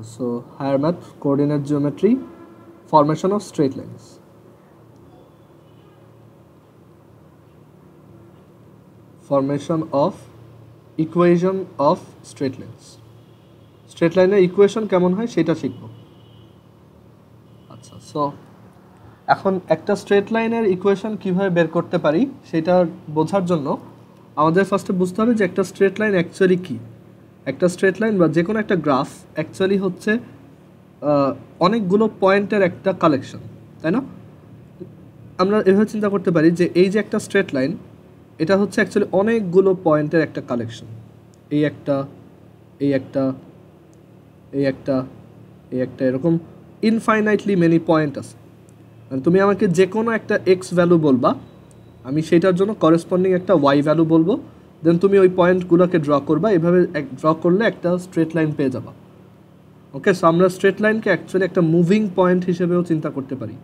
So higher math, coordinate geometry, formation of straight lines. Formation of equation of straight lines. Straight line equation কেমন হয় সেটা শিখব। আচ্ছা, so এখন একটা স্ট্রেট লাইনের ইকুয়েশন কিভাবে বের করতে পারি সেটা বোঝার জন্য আমাদের ফার্স্টে বুঝতে হবে যে একটা স্ট্রেট লাইন অ্যাকচুয়ালি কি। একটা স্ট্রেট লাইন বা যে কোনো একটা গ্রাফ অ্যাকচুয়ালি হচ্ছে অনেকগুলো পয়েন্টের একটা কালেকশন, তাই না? আমরা এভাবে চিন্তা করতে পারি যে এই যে একটা স্ট্রেট লাইন, এটা হচ্ছে অ্যাকচুয়ালি অনেকগুলো পয়েন্টের একটা কালেকশন। এই একটা, এই একটা, এই একটা, এই একটা, এরকম ইনফাইনাইটলি মেনি পয়েন্ট আছে। মানে তুমি আমাকে যে কোনো একটা এক্স ভ্যালু বলবা, আমি সেটার জন্য করেসপন্ডিং একটা ওয়াই ভ্যালু বলবো, দেন তুমি ওই পয়েন্টগুলোকে ড্র করবা। এভাবে ড্র করলে একটা স্ট্রেট লাইন পেয়ে যাবা। ওকে, সো আমরা স্ট্রেট লাইনকে অ্যাকচুয়ালি একটা মুভিং পয়েন্ট হিসেবেও চিন্তা করতে পারি।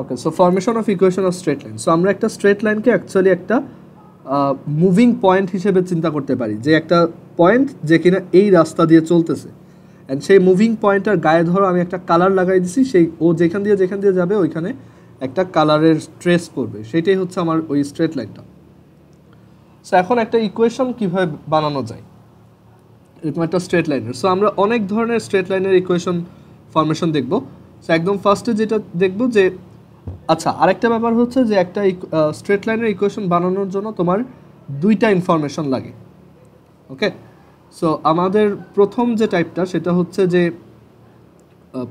Okay, so formation of equation of straight line. So আমরা একটা স্ট্রেট লাইনকে অ্যাকচুয়ালি একটা মুভিং পয়েন্ট হিসেবে চিন্তা করতে পারি, যে একটা পয়েন্ট যে কিনা এই রাস্তা দিয়ে চলতেছে, অ্যান্ড সেই মুভিং পয়েন্টের গায়ে ধরো আমি একটা কালার লাগাই দিছি, সেই ও যেখান দিয়ে যাবে ওইখানে একটা কালারের ট্রেস পড়বে, সেটাই হচ্ছে আমার ওই স্ট্রেট লাইনটা। সো এখন একটা ইকুয়েশন কীভাবে বানানো যায় এরকম একটা স্ট্রেট লাইনের। সো আমরা অনেক ধরনের স্ট্রেট লাইনের ইকুয়েশন ফর্মেশন দেখব। সো একদম ফার্স্টে যেটা দেখব যে, আচ্ছা, আরেকটা ব্যাপার হচ্ছে যে একটা স্ট্রেট লাইনের ইকুয়েশন বানানোর জন্য তোমার দুইটা ইনফরমেশন লাগে। ওকে, সো আমাদের প্রথম যে টাইপটা সেটা হচ্ছে যে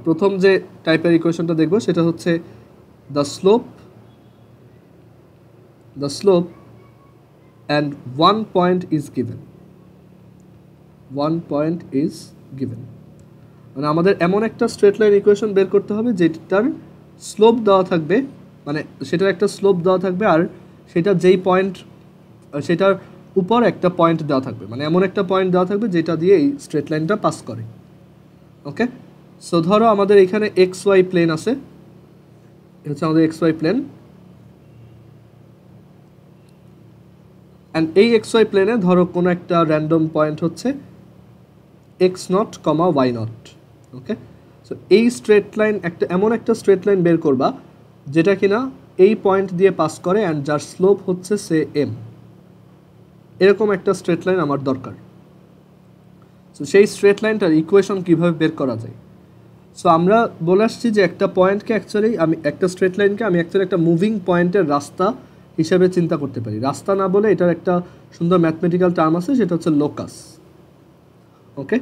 প্রথম যে টাইপের ইকুয়েশনটা দেখব সেটা হচ্ছে the slope and one point is given. মানে আমাদের এমন একটা স্ট্রেট লাইন ইকুয়েশন বের করতে হবে যেটার স্লোপ দেওয়া থাকবে, মানে সেটার একটা স্লোপ দেওয়া থাকবে, আর সেটা যেই পয়েন্ট, সেটার উপর একটা পয়েন্ট দেওয়া থাকবে, মানে এমন একটা পয়েন্ট দেওয়া থাকবে যেটা দিয়ে এই স্ট্রেট লাইনটা পাস করে। ওকে, সো ধরো আমাদের এখানে এক্স ওয়াই প্লেন আছে, হচ্ছে আমাদের এক্স ওয়াই প্লেন, অ্যান্ড এই এক্স ওয়াই প্লেনে ধরো কোনো একটা র্যান্ডম পয়েন্ট হচ্ছে x naught comma y naught. Okay, so এই স্ট্রেট লাইন এমন একটা স্ট্রেট লাইন বের করবা যেটা কিনা এই পয়েন্ট দিয়ে পাস করে অ্যান্ড যার স্লোপ হচ্ছে সে এম। এরকম একটা স্ট্রেট লাইন আমার দরকার। সো সেই স্ট্রেট লাইনটার ইকুয়েশন কীভাবে বের করা যায়? সো আমরা বলে আসছি যে একটা পয়েন্টকে অ্যাকচুয়ালি একটা স্ট্রেট লাইনকে আমি অ্যাকচুয়ালি একটা মুভিং পয়েন্টের রাস্তা হিসেবে চিন্তা করতে পারি। রাস্তা না বলে এটার একটা সুন্দর ম্যাথমেটিক্যাল টার্ম আছে, সেটা হচ্ছে লোকাস। ওকে,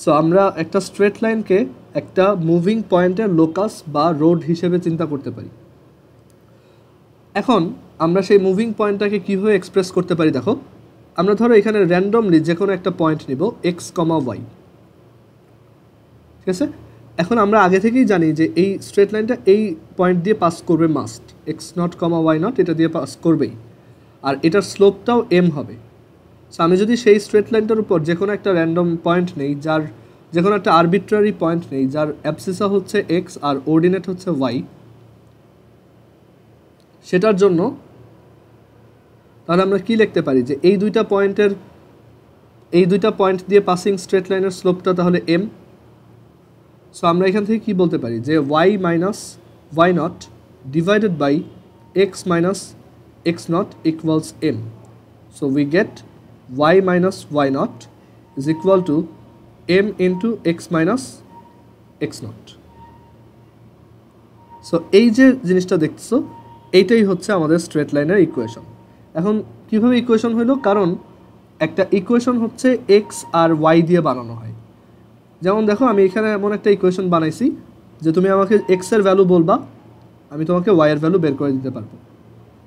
সো আমরা একটা স্ট্রেট লাইনকে একটা মুভিং পয়েন্টের লোকাস বা রোড হিসেবে চিন্তা করতে পারি। এখন আমরা সেই মুভিং পয়েন্টটাকে কীভাবে এক্সপ্রেস করতে পারি দেখো। আমরা ধরো এখানে র্যান্ডমলি যে কোনো একটা পয়েন্ট নিব এক্স কমা ওয়াই, ঠিক আছে? এখন আমরা আগে থেকেই জানি যে এই স্ট্রেট লাইনটা এই পয়েন্ট দিয়ে পাস করবে, must x naught comma y naught এটা দিয়ে পাস করবেই, আর এটার স্লোপটাও এম হবে। সো আমি যদি সেই স্ট্রেট লাইনটার উপর যে কোনো একটা র্যান্ডম পয়েন্ট নেই, যার যে কোনো একটা আরবিট্রারি পয়েন্ট নেই, যার অ্যাবসিসা হচ্ছে এক্স আর অর্ডিনেট হচ্ছে ওয়াই, সেটার জন্য তাহলে আমরা কি লিখতে পারি যে এই দুইটা পয়েন্ট দিয়ে পাসিং স্ট্রেট লাইনের স্লোপটা তাহলে এম। সো আমরা এখান থেকে কি বলতে পারি যে y minus y naught divided by x minus x naught equals m. So we get y minus y naught is equal to m into x minus x naught. So এই যে জিনিসটা দেখছো এইটাই হচ্ছে আমাদের স্ট্রেট লাইনের ইকুয়েশন। এখন কিভাবে ইকুয়েশন হলো? কারণ একটা ইকুয়েশন হচ্ছে এক্স আর ওয়াই দিয়ে বানানো হয়। যেমন দেখো আমি এখানে এমন একটা ইকুয়েশন বানাইছি যে তুমি আমাকে এক্সের ভ্যালু বলবা, আমি তোমাকে ওয়াইয়ের ভ্যালু বের করে দিতে পারবো।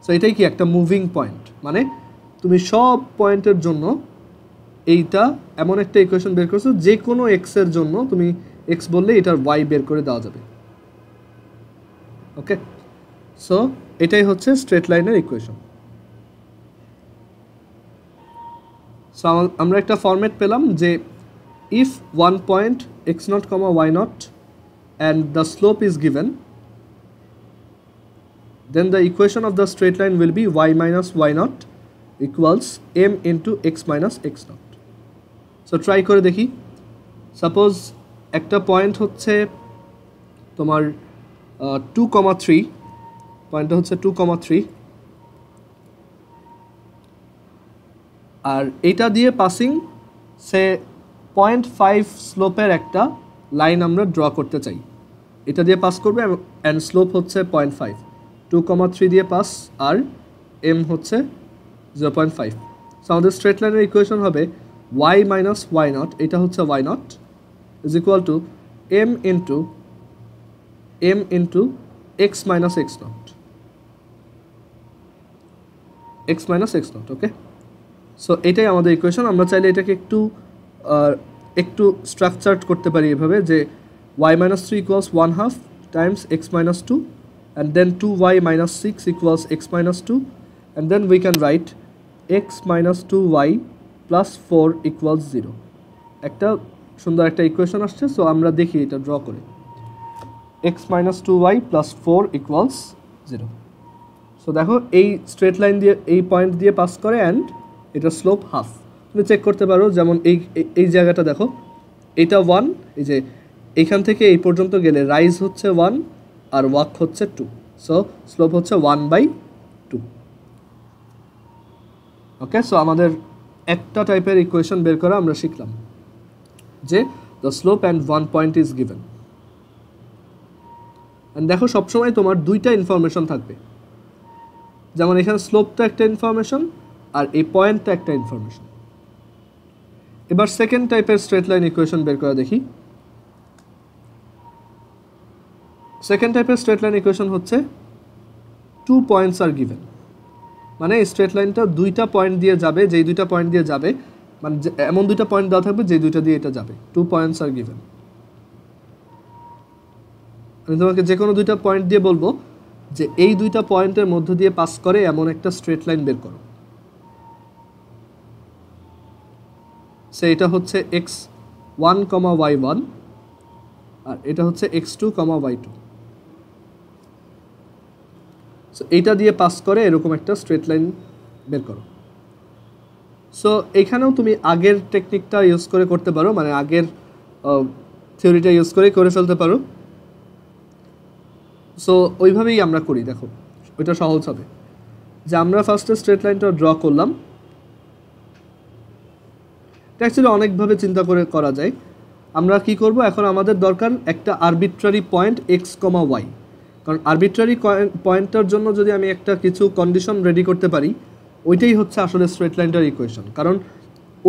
সো এটাই কি একটা মুভিং পয়েন্ট, মানে তুমি সব পয়েন্টের জন্য এইটা এমন একটা ইকুয়েশন বের করছো, যে কোনো এক্সের জন্য তুমি এক্স বললে এটার ওয়াই বের করে দেওয়া যাবে। ওকে, সো এটাই হচ্ছে স্ট্রেট লাইনের ইকুয়েশন। সো আমরা একটা ফরম্যাট পেলাম যে if one point x naught comma y naught and the slope is given, then the equation of the straight line will be y minus y naught equals m into x minus x naught. So try করে দেখি। Suppose একটা point হচ্ছে তোমার 2,3, পয়েন্টটা হচ্ছে 2,3, আর এইটা দিয়ে passing সে 0.5 স্লোপের একটা লাইন আমরা ড্র করতে চাই। এটা দিয়ে পাস করবে অ্যান্ড স্লোপ হচ্ছে 0.5, 2,3 দিয়ে পাস আর এম হচ্ছে 0.5। সো আমাদের স্ট্রেট লাইনের ইকুয়েশন হবে y মাইনাস ওয়াই নট, এটা হচ্ছে y naught, is equal to m into x minus x naught, x minus x naught. Okay, so এটাই আমাদের ইকুয়েশন। আমরা চাইলে এটাকে একটু স্ট্রাকচার্ড করতে পারি এভাবে যে y minus 3 equals 1/2 times x minus 2, and then 2y minus 6 equals x minus 2, and then we can write x minus 2y plus 4 equals 0. একটা সুন্দর একটা ইকুয়েশন আসছে। সো আমরা দেখি এটা ড্র করে, x minus 2y plus 4 equals 0. So দেখো এই স্ট্রেট লাইন দিয়ে এই পয়েন্ট দিয়ে পাস করে অ্যান্ড এটা স্লোপ হাফ। তুমি চেক করতে পারো, যেমন এই জায়গাটা দেখো, এটা 1, এই যে এইখান থেকে এই পর্যন্ত গেলে রাইজ হচ্ছে 1 আর ওয়াক হচ্ছে 2, সো স্লোপ হচ্ছে 1/2। ওকে, সো আমাদের একটা টাইপের ইকুয়েশন বের করা আমরা শিখলাম যে the slope and 1 point is given. And দেখো সবসময় তোমার দুইটা ইনফরমেশন থাকবে, যেমন এখানে স্লোপটা একটা ইনফরমেশন আর এই পয়েন্টটা একটা ইনফরমেশন। এবার সেকেন্ড টাইপের স্ট্রেট লাইন ইকুয়েশন বের করা দেখি। সেকেন্ড টাইপের স্ট্রেট লাইন ইকুয়েশন হচ্ছে 2 পয়েন্টস আর গিভেন, মানে স্ট্রেট লাইনটা দুইটা পয়েন্ট দিয়ে যাবে, যেই দুইটা পয়েন্ট দিয়ে যাবে, মানে এমন দুইটা পয়েন্ট দেওয়া থাকবে যেই দুইটা দিয়ে এটা যাবে। 2 পয়েন্টস আর গিভেন, আমি তোমাকে যে কোনো দুইটা পয়েন্ট দিয়ে বলবো যে এই দুইটা পয়েন্টের মধ্য দিয়ে পাস করে এমন একটা স্ট্রেট লাইন বের করো। সে এটা হচ্ছে x1, y1 আর এটা হচ্ছে x2, y2। সো এইটা দিয়ে পাস করে এরকম একটা স্ট্রেট লাইন বের করো। সো এইখানেও তুমি আগের টেকনিকটা ইউজ করে করতে পারো, মানে আগের থিওরিটা ইউজ করে ফেলতে পারো। সো ওইভাবেই আমরা করি। দেখো ওইটা সহজ হবে যে আমরা ফার্স্টে স্ট্রেট লাইনটা ড্র করলাম। এটা অ্যাকচুয়ালি অনেকভাবে চিন্তা করে করা যায়। আমরা কি করব, এখন আমাদের দরকার একটা আরবিট্রারি পয়েন্ট x, y, কারণ আরবিট্রারি পয়েন্টটার জন্য যদি আমি একটা কিছু কন্ডিশন রেডি করতে পারি, ওইটাই হচ্ছে আসলে স্ট্রেট লাইনটার ইকুয়েশন। কারণ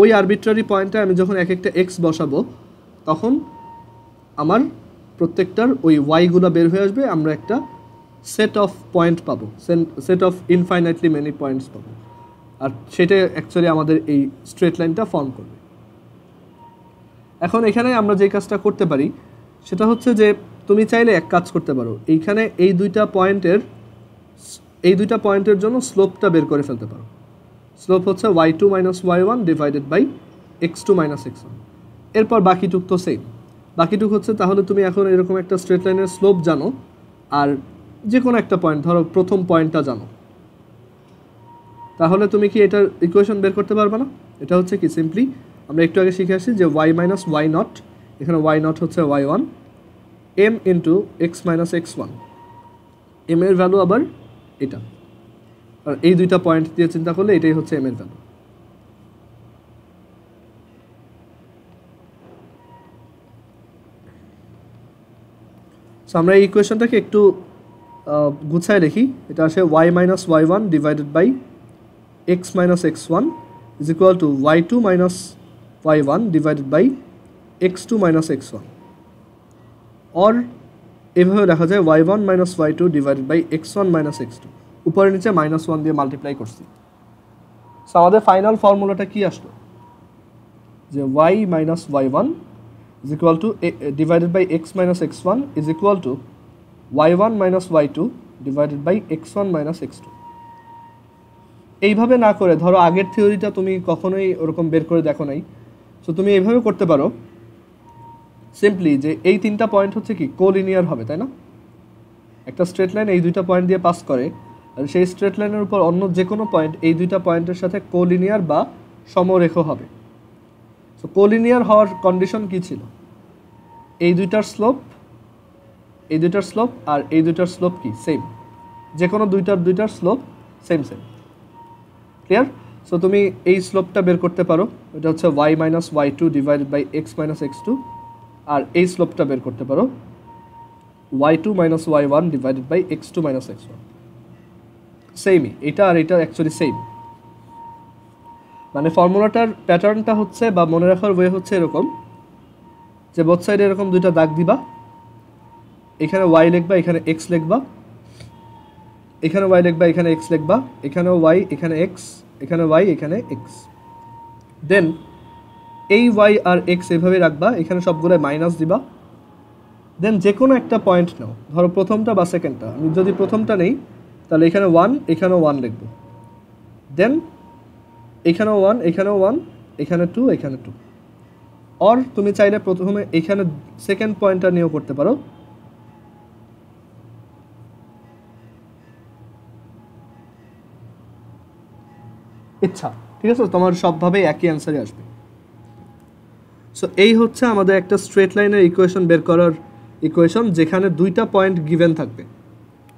ওই আরবিট্রারি পয়েন্টে আমি যখন এক একটা x বসাবো তখন আমার প্রত্যেকটার ওই ওয়াইগুলো বের হয়ে আসবে, আমরা একটা সেট অফ পয়েন্ট পাবো, set of infinitely many points পাবো, আর সেটাই অ্যাকচুয়ালি আমাদের এই স্ট্রেট লাইনটা ফর্ম করবে। এখন এখানে আমরা যে কাজটা করতে পারি সেটা হচ্ছে যে তুমি চাইলে এক কাজ করতে পারো, এইখানে এই দুইটা পয়েন্টের জন্য স্লোপটা বের করে ফেলতে পারো। স্লোপ হচ্ছে y2 minus y1 divided by x2 minus x1। এরপর বাকিটুক তো সেম, বাকিটুক হচ্ছে তাহলে তুমি এখন এরকম একটা স্ট্রেট লাইনের স্লোপ জানো আর যে কোনো একটা পয়েন্ট, ধরো প্রথম পয়েন্টটা জানো, তাহলে তুমি কি এটার ইকুয়েশন বের করতে পারবে না? এটা হচ্ছে কি, সিম্পলি আমরা একটু আগে শিখে আসছি যে y মাইনাস ওয়াই নট, এখানে y নট হচ্ছে y1, m into x minus x1, m এর ভ্যালু আবার এটা, আর এই দুইটা পয়েন্ট দিয়ে চিন্তা করলে এটাই হচ্ছে m এর ভ্যালু। সো আমরা এই ইকুয়েশনটাকে একটু গুছায় দেখি। এটা আসে y minus y1 divided by x minus x1 is equal to y2 minus y1 divided by x2 minus x1, or এভাবে দেখা যায় y1 minus y2 divided by x1 minus x2, উপরে নিচে -1 দিয়ে মাল্টিপ্লাই করছি। সো আমাদের ফাইনাল ফর্মুলাটা কি আসলো, যে y minus y1 is equal to divided by x minus x1 is equal to y1 minus y2 divided by x1 minus x2। এইভাবে না করে, ধরো আগের থিওরিটা তুমি কখনোই ওরকম বের করে দেখো নাই, সো তুমি এইভাবে করতে পারো সিম্পলি, যে এই তিনটা পয়েন্ট হচ্ছে কি কোলিনিয়ার হবে, তাই না? একটা স্ট্রেট লাইন এই দুইটা পয়েন্ট দিয়ে পাস করে, আর সেই স্ট্রেট লাইনের উপর অন্য যে কোনো পয়েন্ট এই দুইটা পয়েন্টের সাথে কোলিনিয়ার বা সমরেখ হবে। সো কোলিনিয়ার হওয়ার কন্ডিশন কি ছিল? এই দুইটার স্লোপ আর এই দুইটার স্লোপ কি সেম, যে কোনো দুইটার স্লোপ সেম। ক্লিয়ার? সো তুমি এই স্লোপটা বের করতে পারো, এটা হচ্ছে y minus y2 divided by x minus x2, আর এই স্লোপটা বের করতে পারো y2 minus y1 divided by x2 minus x1। সেমই, এটা আর এটা অ্যাকচুয়ালি সেম। মানে ফর্মুলাটার প্যাটার্নটা হচ্ছে বা মনে রাখার ওয়ে হচ্ছে এরকম যে বোথ সাইডে এরকম দুইটা দাগ দিবা, এখানে y লিখবা, এখানে x লিখবা, এখানে y লিখবা, এখানে x লিখবা, এখানেও y, এখানে x, এখানে y, এখানে x। দেন এই y আর x এভাবে রাখবা, এখানে সবগুলো মাইনাস দিবা। দেন যে কোনো একটা পয়েন্ট নাও, ধরো প্রথমটা বা সেকেন্ডটা। আমি যদি প্রথমটা নেই তাহলে এখানে 1, এখানেও 1 লিখবো। দেন এখানেও 1, এখানেও 1, এখানে 2, এখানে 2। অর তুমি চাইলে প্রথমে এখানে সেকেন্ড পয়েন্টটা নিয়েও করতে পারো। ইচ্ছা, ঠিক আছে, তোমার সবভাবেই একই অ্যান্সারই আসবে। সো এই হচ্ছে আমাদের একটা স্ট্রেট লাইনের ইকুয়েশন বের করার ইকুয়েশন, যেখানে দুইটা পয়েন্ট গিভেন থাকবে,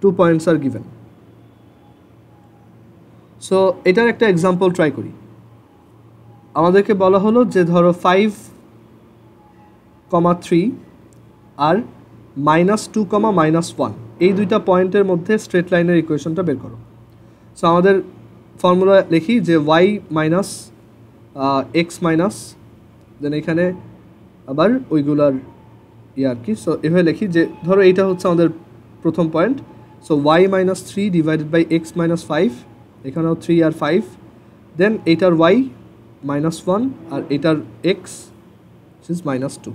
2 পয়েন্টস আর গিভেন। সো এটার একটা এক্সাম্পল ট্রাই করি। আমাদেরকে বলা হলো যে ধরো 5,3 আর -2,-1 এই দুইটা পয়েন্টের মধ্যে স্ট্রেট লাইনের ইকুয়েশনটা বের করো। সো আমাদের ফর্মুলা লিখি যে y মাইনাস x মাইনাস, দেন এখানে আবার ওইগুলার আর কি। সো এভাবে লিখি যে ধরো এইটা হচ্ছে আমাদের প্রথম point. So y minus 3 divided by x minus 5, এখানেও 3 আর 5। দেন এইটার y মাইনাস 1 আর এটার x is minus 2।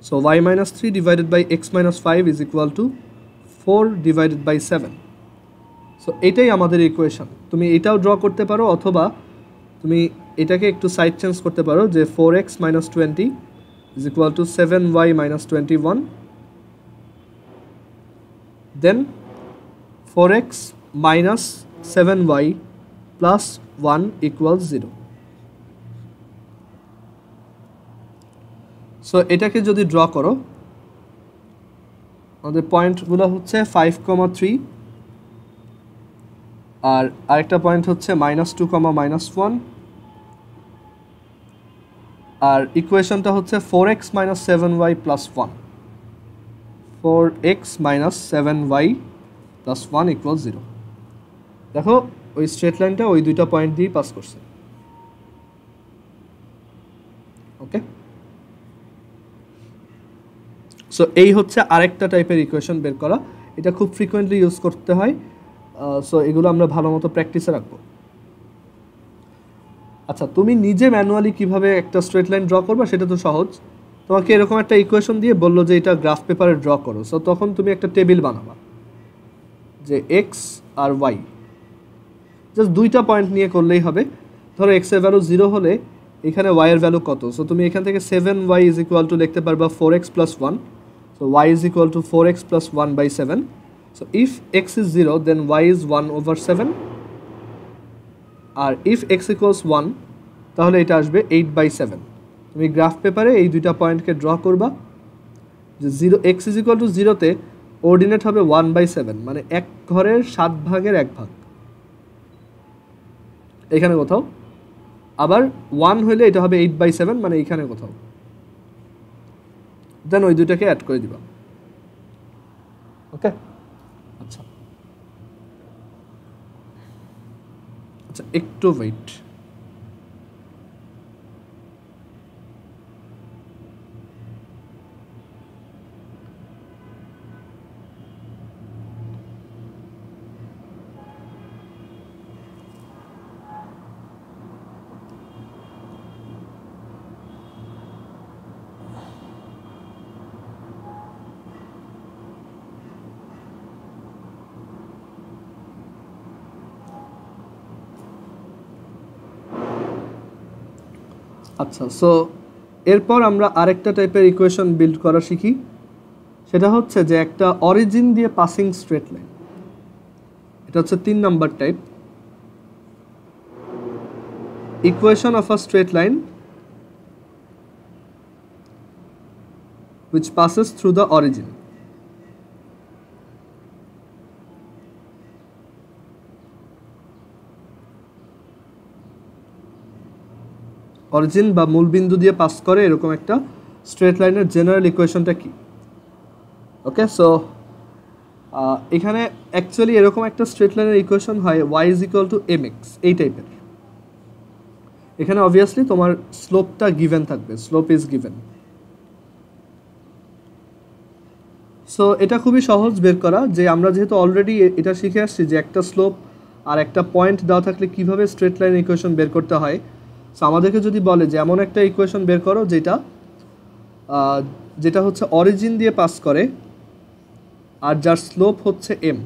So y minus 3 divided by x minus 5 is equal to 4 divided by 7। So এটাই আমাদের ইকুয়েশন। তুমি এটাও ড্র করতে পারো, অথবা তুমি এটাকে একটু সাইড চেঞ্জ করতে পারো যে 4x minus 20 is equal to 7y minus 21। Then 4x minus 7y plus 1 equal 0। So এটাকে যদি ড্র করো, আমাদের পয়েন্টগুলো হচ্ছে 5,3, আর আরেকটা পয়েন্ট হচ্ছে -2, আর ইকুয়েশনটা হচ্ছে 4x minus 7y plus 1, 4x minus 7y plus 1 equal 0। দেখো ওই স্ট্রেট লাইনটা ওই দুইটা পয়েন্ট দিয়ে পাস করছে। ওকে, সো এই হচ্ছে আরেকটা টাইপের ইকুয়েশন বের করা। এটা খুব ফ্রিকোয়েন্টলি ইউজ করতে হয়। সো এগুলো আমরা ভালো মতো প্র্যাকটিসে রাখবো। আচ্ছা, তুমি নিজে ম্যানুয়ালি কিভাবে একটা স্ট্রেট লাইন ড্র করবা সেটা তো সহজ। তোমাকে এরকম একটা ইকুয়েশন দিয়ে বললো যে এটা গ্রাফ পেপারে ড্র করো। সো তখন তুমি একটা টেবিল বানাবা যে এক্স আর ওয়াই, জাস্ট দুইটা পয়েন্ট নিয়ে করলেই হবে। ধরো এক্স এর ভ্যালু 0 হলে এখানে ওয়াই এর ভ্যালু কত। সো তুমি এখান থেকে 7y ইজ ইকুয়াল টু লিখতে পারবা 4x plus 1। So y is equal to 4x plus 1 by 7। So if x is 0, then y is 1 over 7, আর if x equals 1 তাহলে এটা আসবে 8/7। তুমি গ্রাফ পেপারে এই দুইটা পয়েন্টকে ড্র করবা যে 0 x is equal to 0-তে অর্ডিনেট হবে 1/7, মানে এক ঘরের 7 ভাগের 1 ভাগ এখানে কোথাও। আবার 1 হলে এটা হবে 8/7, মানে এখানে কোথাও। দেন ওই দুইটাকে অ্যাড করে দিবা। ওকে, আচ্ছা আচ্ছা, একটু ওয়েট। আচ্ছা, সো এরপর আমরা আরেকটা টাইপের ইকুয়েশন বিল্ড করা শিখি। সেটা হচ্ছে যে একটা অরিজিন দিয়ে পাসিং স্ট্রেট লাইন। এটা হচ্ছে 3 number type, equation of a straight line which passes through the origin. Origin বা মূলবিন্দু দিয়ে পাস করে এরকম একটা স্ট্রেট লাইনের জেনারেল ইকুয়েশনটা কি? ওকে, সো এখানে অ্যাকচুয়ালি এরকম একটা স্ট্রেট লাইনের ইকুয়েশন হয় y is equal to mx, এই টাইপের। এখানে অবভিয়াসলি তোমার স্লোপটা গিভেন থাকবে, স্লোপ ইজ গিভেন। সো এটা খুবই সহজ বের করা, যে আমরা যেহেতু অলরেডি এটা শিখে আসছি যে একটা স্লোপ আর একটা পয়েন্ট দেওয়া থাকলে কিভাবে স্ট্রেট লাইন ইকুয়েশন বের করতে হয়। সো আমাদেরকে যদি বলে যে এমন একটা ইকুয়েশন বের করো যেটা হচ্ছে অরিজিন দিয়ে পাস করে আর যার স্লোপ হচ্ছে এম,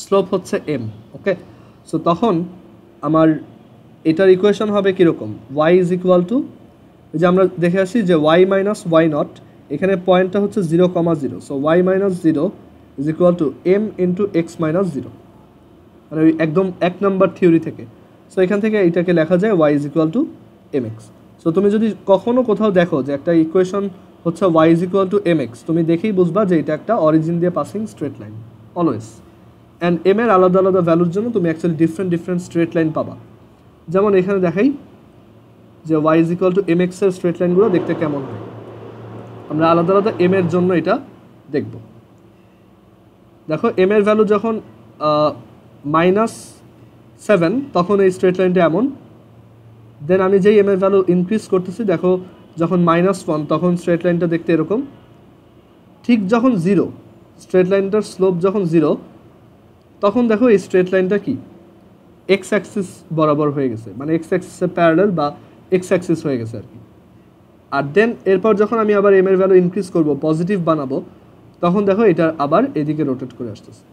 স্লোপ হচ্ছে এম। ওকে, সো তখন আমার এটার ইকুয়েশন হবে কীরকম, y ইজ ইকুয়াল টু, যে আমরা দেখে আসি যে y মাইনাস ওয়াই নট, এখানে পয়েন্টটা হচ্ছে 0,0, so y minus 0 is equal two m into x minus 0, মানে ওই একদম 1 নম্বর থিওরি থেকে। সো এখান থেকে এইটাকে লেখা যায় y is equal to mx। So তুমি যদি কখনো কোথাও দেখো যে একটা ইকুয়েশন হচ্ছে y is equal to mx, তুমি দেখেই বুঝবা যে এটা একটা অরিজিন দিয়ে passing straight line always. And m এর আলাদা আলাদা ভ্যালুর জন্য তুমি অ্যাকচুয়ালি ডিফারেন্ট স্ট্রেট লাইন পাবা। যেমন এখানে দেখাই যে y is equal to mx এর স্ট্রেট লাইনগুলো দেখতে কেমন হয়, আমরা আলাদা আলাদা m এর জন্য এটা দেখব। দেখো m এর ভ্যালু যখন -7 তখন এই স্ট্রেট লাইনটা এমন। দেন আমি যেই m এর ভ্যালু ইনক্রিজ করতেছি, দেখো যখন -1 তখন স্ট্রেট লাইনটা দেখতে এরকম। ঠিক যখন 0, স্ট্রেট লাইনটার স্লোপ যখন 0, তখন দেখো এই স্ট্রেট লাইনটা কি এক্স অ্যাক্সিস বরাবর হয়ে গেছে, মানে এক্স অ্যাক্সিসের প্যারালাল বা এক্স অ্যাক্সিস হয়ে গেছে আর কি। আর দেন এরপর যখন আমি আবার m এর ভ্যালু ইনক্রিজ করব, পজিটিভ বানাবো, তখন দেখো এটা আবার এদিকে রোটেট করে আসতেছে।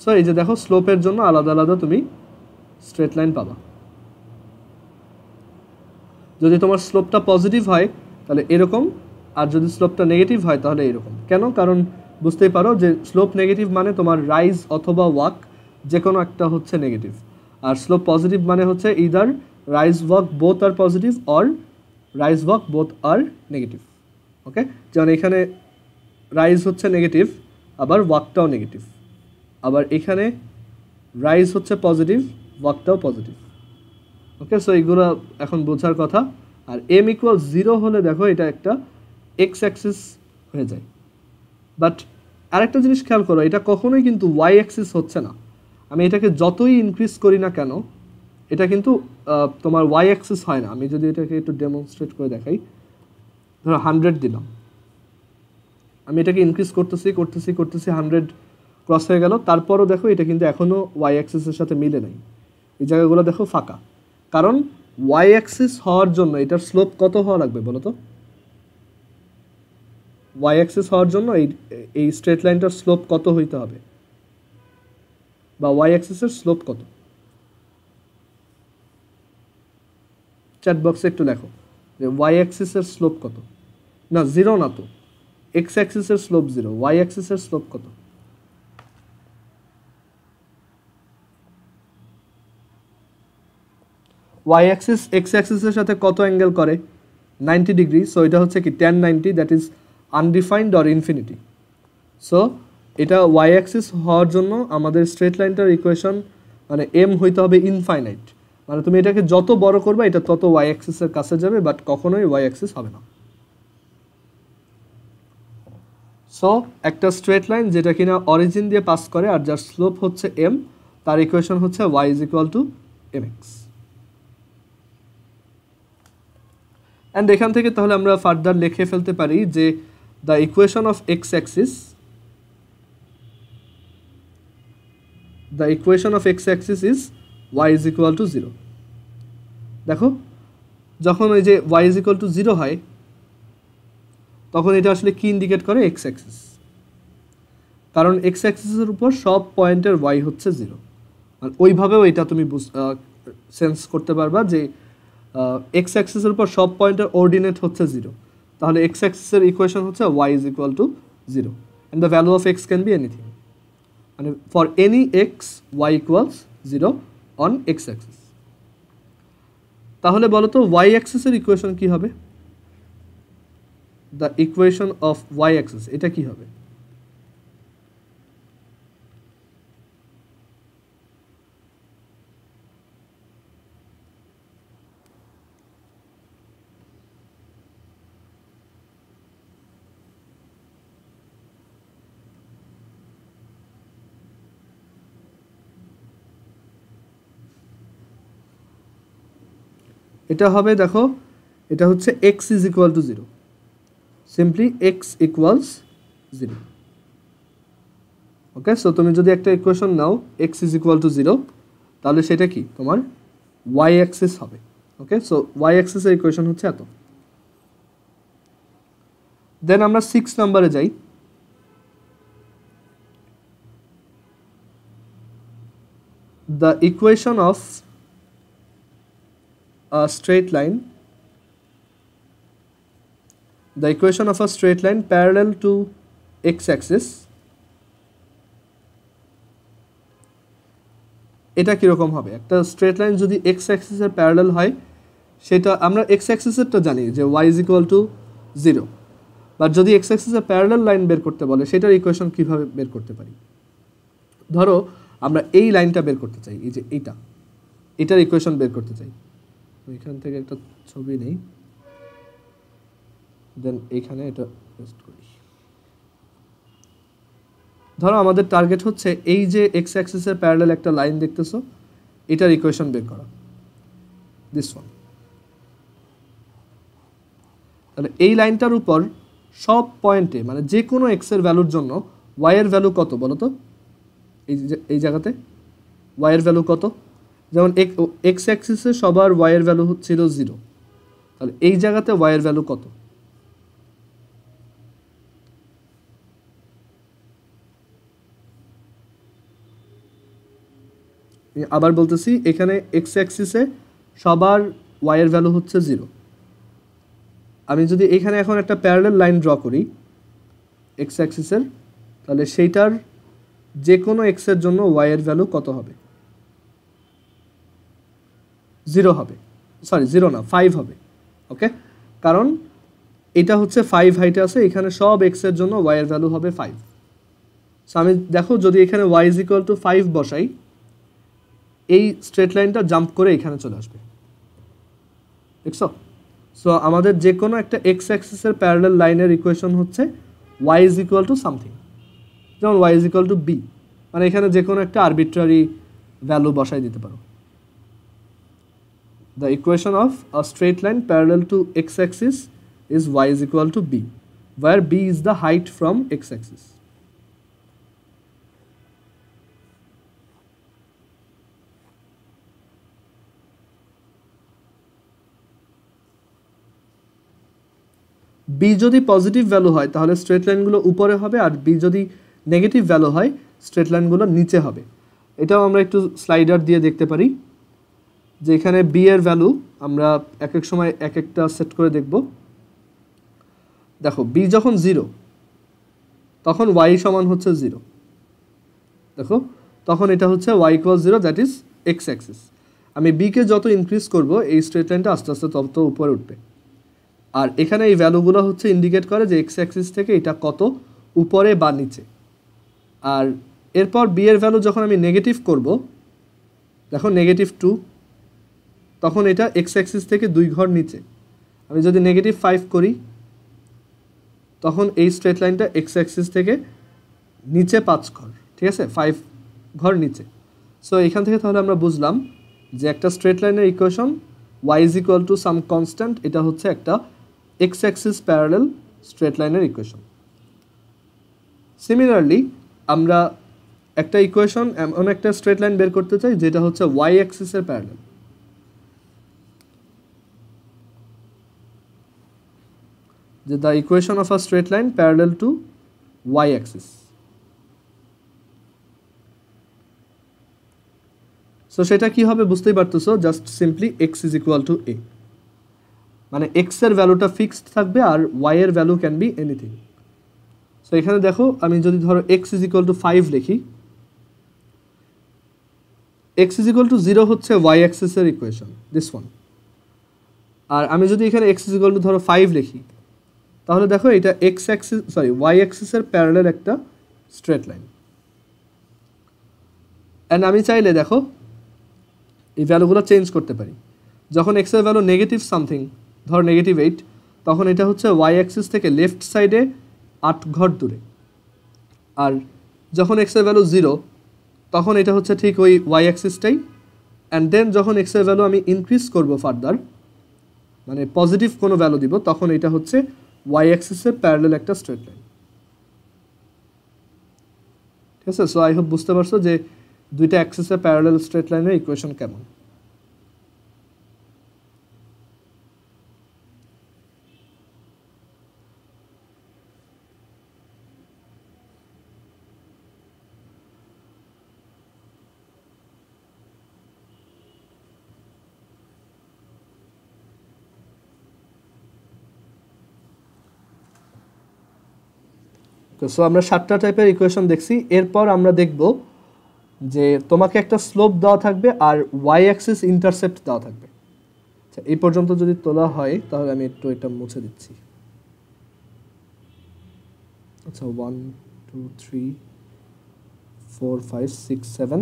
সো এই যে দেখো স্লোপের জন্য আলাদা আলাদা তুমি স্ট্রেট লাইন পাবা। যদি তোমার স্লোপটা পজিটিভ হয় তাহলে এরকম, আর যদি স্লোপটা নেগেটিভ হয় তাহলে এরকম। কেন? কারণ বুঝতেই পারো যে স্লোপ নেগেটিভ মানে তোমার রাইজ অথবা ওয়াক যে কোনো একটা হচ্ছে নেগেটিভ, আর স্লোপ পজিটিভ মানে হচ্ছে either rise walk both are positive or rise walk both are negative. Okay, যেমন এখানে রাইজ হচ্ছে নেগেটিভ, আবার ওয়াকটাও নেগেটিভ, আবার এখানে রাইজ হচ্ছে পজিটিভ, ওয়াকটাও পজিটিভ। ওকে, সো এইগুলো এখন বোঝার কথা। আর m ইকুয়াল 0 হলে দেখো এটা একটা এক্স অ্যাক্সিস হয়ে যায়। বাট আরেকটা জিনিস খেয়াল করো, এটা কখনোই কিন্তু y অ্যাক্সিস হচ্ছে না। আমি এটাকে যতই ইনক্রিজ করি না কেন, এটা কিন্তু তোমার y অ্যাক্সিস হয় না। আমি যদি এটাকে একটু ডেমনস্ট্রেট করে দেখাই, ধরো 100 দিলাম, আমি এটাকে ইনক্রিজ করতেছি 100 ক্রস হয়ে গেল, তারপরও দেখো এটা কিন্তু এখনও y অ্যাক্সিসের সাথে মিলে নাই। এই জায়গাগুলো দেখো ফাঁকা, কারণ y অ্যাক্সিস হওয়ার জন্য এটার স্লোপ কত হওয়া লাগবে বলো তো? y অ্যাক্সিস হওয়ার জন্য এই স্ট্রেট লাইনটার স্লোপ কত হইতে হবে, বা y অ্যাক্সিসের স্লোপ কত? চ্যাট বক্সে একটু লেখো যে y অ্যাক্সিসের স্লোপ কত। না, 0 না তো, x অ্যাক্সিসের স্লোপ 0, y অ্যাক্সিসের স্লোপ কত? y অ্যাক্সিস x অ্যাক্সিসের সাথে কত অ্যাঙ্গেল করে? 90 ডিগ্রি। সো এটা হচ্ছে কি tan 90, that is undefined or infinity. So এটা y অ্যাক্সিস হওয়ার জন্য আমাদের স্ট্রেট লাইনটার ইকুয়েশন মানে m হইতে হবে ইনফাইনাইট, মানে তুমি এটাকে যত বড় করবে এটা তত y অ্যাক্সিসের কাছে যাবে, বাট কখনোই y অ্যাক্সিস হবে না। সো একটা স্ট্রেট লাইন যেটা কিনা অরিজিন দিয়ে পাস করে আর যার স্লোপ হচ্ছে m, তার ইকুয়েশন হচ্ছে y is equal to mx। And এখান থেকে তাহলে আমরা ফার্দার লিখে ফেলতে পারি যে the equation of x Axis, the equation of x Axis is y is equal two 0। দেখো যখন ওই যে y ইজ ইকুয়াল টু 0 হয়, তখন এটা আসলে কি ইন্ডিকেট করে? X Axis. কারণ এক্স অ্যাক্সিসের উপর সব পয়েন্টের y হচ্ছে 0, আর ওইভাবেও এটা তুমি সেন্স করতে পারবা যে এক্স অ্যাক্সিসের উপর সব পয়েন্টের অর্ডিনেট হচ্ছে 0, তাহলে এক্স অ্যাক্সিসের ইকুয়েশন হচ্ছে y is equal two 0। and the value of x can be anything, and for any x y equals 0 on x axis. তাহলে বলো তো y axis এর ইকুয়েশন কি হবে? the equation of y axis এটা কি হবে? এটা হবে, দেখো এটা হচ্ছে x is equal to 0, simply x equals 0. Okay, so তুমি যদি একটা equation now x is equal to 0, তাহলে সেটা কি তোমার y axis হবে। ওকে, সো y axis এর ইকুয়েশন হচ্ছে এত। দেন আমরা 6 নম্বরে যাই। the equation of a straight line, the equation of a straight line parallel to x axis, এটা কিরকম হবে? একটা স্ট্রেট লাইন যদি x axis এর প্যারালাল হয়, সেটা আমরা x axis এরটা জানি যে y is equal to 0, but যদি x axis এর প্যারালাল লাইন বের করতে বলে সেটার ইকুয়েশন কিভাবে বের করতে পারি? ধরো আমরা এই লাইনটা বের করতে চাই, এই যে এটার ইকুয়েশন বের করতে চাই। এখান থেকে একটা ছবি নেই, দেন এখানে এটা পেস্ট করি। ধরো আমাদের টার্গেট হচ্ছে এই যে এক্স অ্যাক্সিসের প্যারালাল একটা লাইন দেখতেছো, এটার ইকুয়েশন বের করা, দিস ওয়ান। তাহলে এই লাইনটার উপর সব পয়েন্টে মানে যে কোনো এক্স এর ভ্যালুর জন্য ওয়াই এর ভ্যালু কত বলো তো? এই জায়গাতে ওয়াই এর ভ্যালু কত? যেমন এক্স অ্যাক্সিসে সবার ওয়াই এর ভ্যালু ছিল 0, তাহলে এই জায়গাতে ওয়াই এর ভ্যালু কত? আবার বলতেছি, এখানে এক্স অ্যাক্সিসে সবার ওয়াই এর ভ্যালু হচ্ছে 0। আমি যদি এখানে এখন একটা প্যারালাল লাইন ড্র করি এক্স অ্যাক্সিসের, তাহলে সেইটার যে কোনো এক্স এর জন্য ওয়াই এর ভ্যালু কত হবে? 0 হবে, সরি 0 না 5 হবে। ওকে, কারণ এটা হচ্ছে 5 হাইটে আছে, এখানে সব এক্স এর জন্য ওয়াই এর ভ্যালু হবে 5। সো আমি দেখো যদি এখানে ওয়াই ইজ ইকুয়াল টু 5 বসাই, এই স্ট্রেট লাইনটা জাম্প করে এখানে চলে আসবে, দেখছো? সো আমাদের যে কোনো একটা এক্স অ্যাক্সিসের প্যারালাল লাইনের ইকুয়েশন হচ্ছে y is equal to something, যেমন y is equal to b, মানে এখানে যে কোনো একটা আরবিট্রারি ভ্যালু বসাই দিতে পারো। The equation of a straight line parallel to x-axis is y is equal to b, where b is the height from x-axis. b যদি পজিটিভ ভ্যালু হয় তাহলে স্ট্রেট লাইনগুলো উপরে হবে, আর b যদি নেগেটিভ ভ্যালু হয় স্ট্রেট লাইনগুলো নিচে হবে। এটাও আমরা একটু স্লাইডার দিয়ে দেখতে পারি যে এখানে বি এর ভ্যালু আমরা এক এক সময় এক একটা সেট করে দেখব। দেখো বি যখন 0 তখন ওয়াই সমান হচ্ছে 0, দেখো তখন এটা হচ্ছে y equal 0, that is x axis. আমি বিকে যত ইনক্রিজ করব এই স্ট্রেট লাইনটা আস্তে আস্তে তত উপরে উঠবে, আর এখানে এই ভ্যালুগুলো হচ্ছে ইন্ডিকেট করে যে এক্স অ্যাক্সিস থেকে এটা কত উপরে বা নিচে। আর এরপর বি এর ভ্যালু যখন আমি নেগেটিভ করব, দেখো -2, তখন এটা এক্স অ্যাক্সিস থেকে 2 ঘর নিচে। আমি যদি -5 করি তখন এই স্ট্রেট লাইনটা এক্স অ্যাক্সিস থেকে নিচে 5 ঘর, ঠিক আছে, 5 ঘর নিচে। সো এখান থেকে তাহলে আমরা বুঝলাম যে একটা স্ট্রেট লাইনের equation y is equal to some constant, এটা হচ্ছে একটা এক্স অ্যাক্সিস প্যারালাল স্ট্রেট লাইনের ইকুয়েশন। সিমিলারলি আমরা একটা ইকুয়েশন এমন একটা স্ট্রেট লাইন বের করতে চাই যেটা হচ্ছে y অ্যাক্সিসের প্যারালাল। যে the equation of a straight line parallel to y axis. So সেটা কি হবে বুঝতেই পারতেছো, just simply x is equal to a, মানে x এর ভ্যালুটা ফিক্সড থাকবে আর y এর value can be anything. So এখানে দেখো আমি যদি ধরো x ইজ ইকুয়াল টু 5 লিখি, x ইজ ইকুয়াল টু 0 হচ্ছে y অ্যাক্সিসের ইকুয়েশন, দিস ওয়ান। আর আমি যদি এখানে x ইজ ইকুয়াল টু ধরো 5 লিখি, তাহলে দেখো এটা x অ্যাক্সিস y অ্যাক্সিসের প্যারালাল একটা স্ট্রেট লাইন। অ্যান্ড আমি চাইলে দেখো এই ভ্যালুগুলো চেঞ্জ করতে পারি। যখন x এর ভ্যালু নেগেটিভ সামথিং, ধর -8, তখন এটা হচ্ছে y অ্যাক্সিস থেকে লেফট সাইডে 8 ঘর দূরে। আর যখন x এর ভ্যালু 0, তখন এটা হচ্ছে ঠিক ওই y অ্যাক্সিসটাই। অ্যান্ড দেন যখন x এর ভ্যালু আমি ইনক্রিজ করব ফার্দার, মানে পজিটিভ কোনো ভ্যালু দিব, তখন এটা হচ্ছে y অ্যাক্সিসের প্যারালাল একটা স্ট্রেট লাইন। ঠিক আছে? সো আই হোপ বুঝতে পারছো যে দুইটা অ্যাক্সিসের প্যারালাল স্ট্রেট লাইনের ইকুয়েশন কেমন। সো আমরা 7টা টাইপের ইকুয়েশন দেখছি। এরপর আমরা দেখব যে তোমাকে একটা স্লোপ দেওয়া থাকবে আর y অ্যাক্সিস ইন্টারসেপ্ট দেওয়া থাকবে। আচ্ছা, এই পর্যন্ত যদি তোলা হয় তাহলে আমি একটু এটা মুছে দিচ্ছি। আচ্ছা, 1 2 3 4 5 6 7।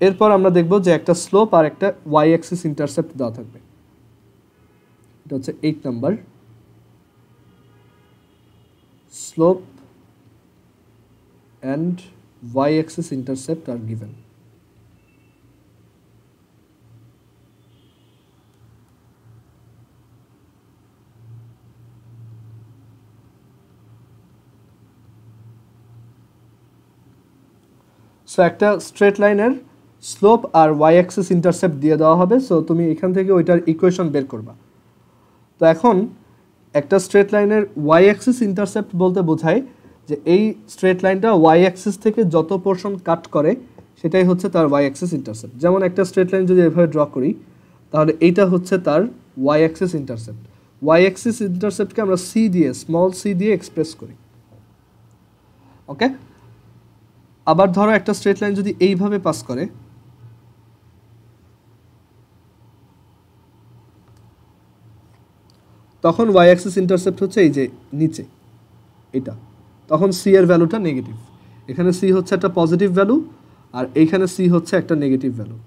এরপর আমরা দেখব যে একটা স্লোপ আর একটা y অ্যাক্সিস ইন্টারসেপ্ট দেওয়া থাকবে। এটা হচ্ছে 8 number. Slope and y-axis intercept are given. So একটা স্ট্রেট লাইনের স্লোপ আর ওয়াই অ্যাক্সিস ইন্টারসেপ্ট দিয়ে দেওয়া হবে। সো তুমি এখান থেকে ওইটার ইকুয়েশন বের করবা। তো এখন একটা স্ট্রেট লাইনের ওয়াই অ্যাক্সিস ইন্টারসেপ্ট বলতে বোঝায় যে এই স্ট্রেট লাইনটা ওয়াই অ্যাক্সিস থেকে যত পোর্শন কাট করে সেটাই হচ্ছে তার ওয়াই অ্যাক্সিস ইন্টারসেপ্ট। যেমন একটা স্ট্রেট লাইন যদি এভাবে ড্র করি, তাহলে এইটা হচ্ছে তার y axis intercept. Y axis ইন্টারসেপ্টকে আমরা সি দিয়ে, স্মল সি দিয়ে এক্সপ্রেস করি। ওকে, আবার ধরো একটা স্ট্রেট লাইন যদি এইভাবে পাস করে, তখন ওয়াই অ্যাক্সিস ইন্টারসেপ্ট হচ্ছে এই যে নিচে এটা, তখন সি এর ভ্যালুটা নেগেটিভ। এখানে সি হচ্ছে একটা পজিটিভ ভ্যালু আর এইখানে সি হচ্ছে একটা নেগেটিভ ভ্যালু।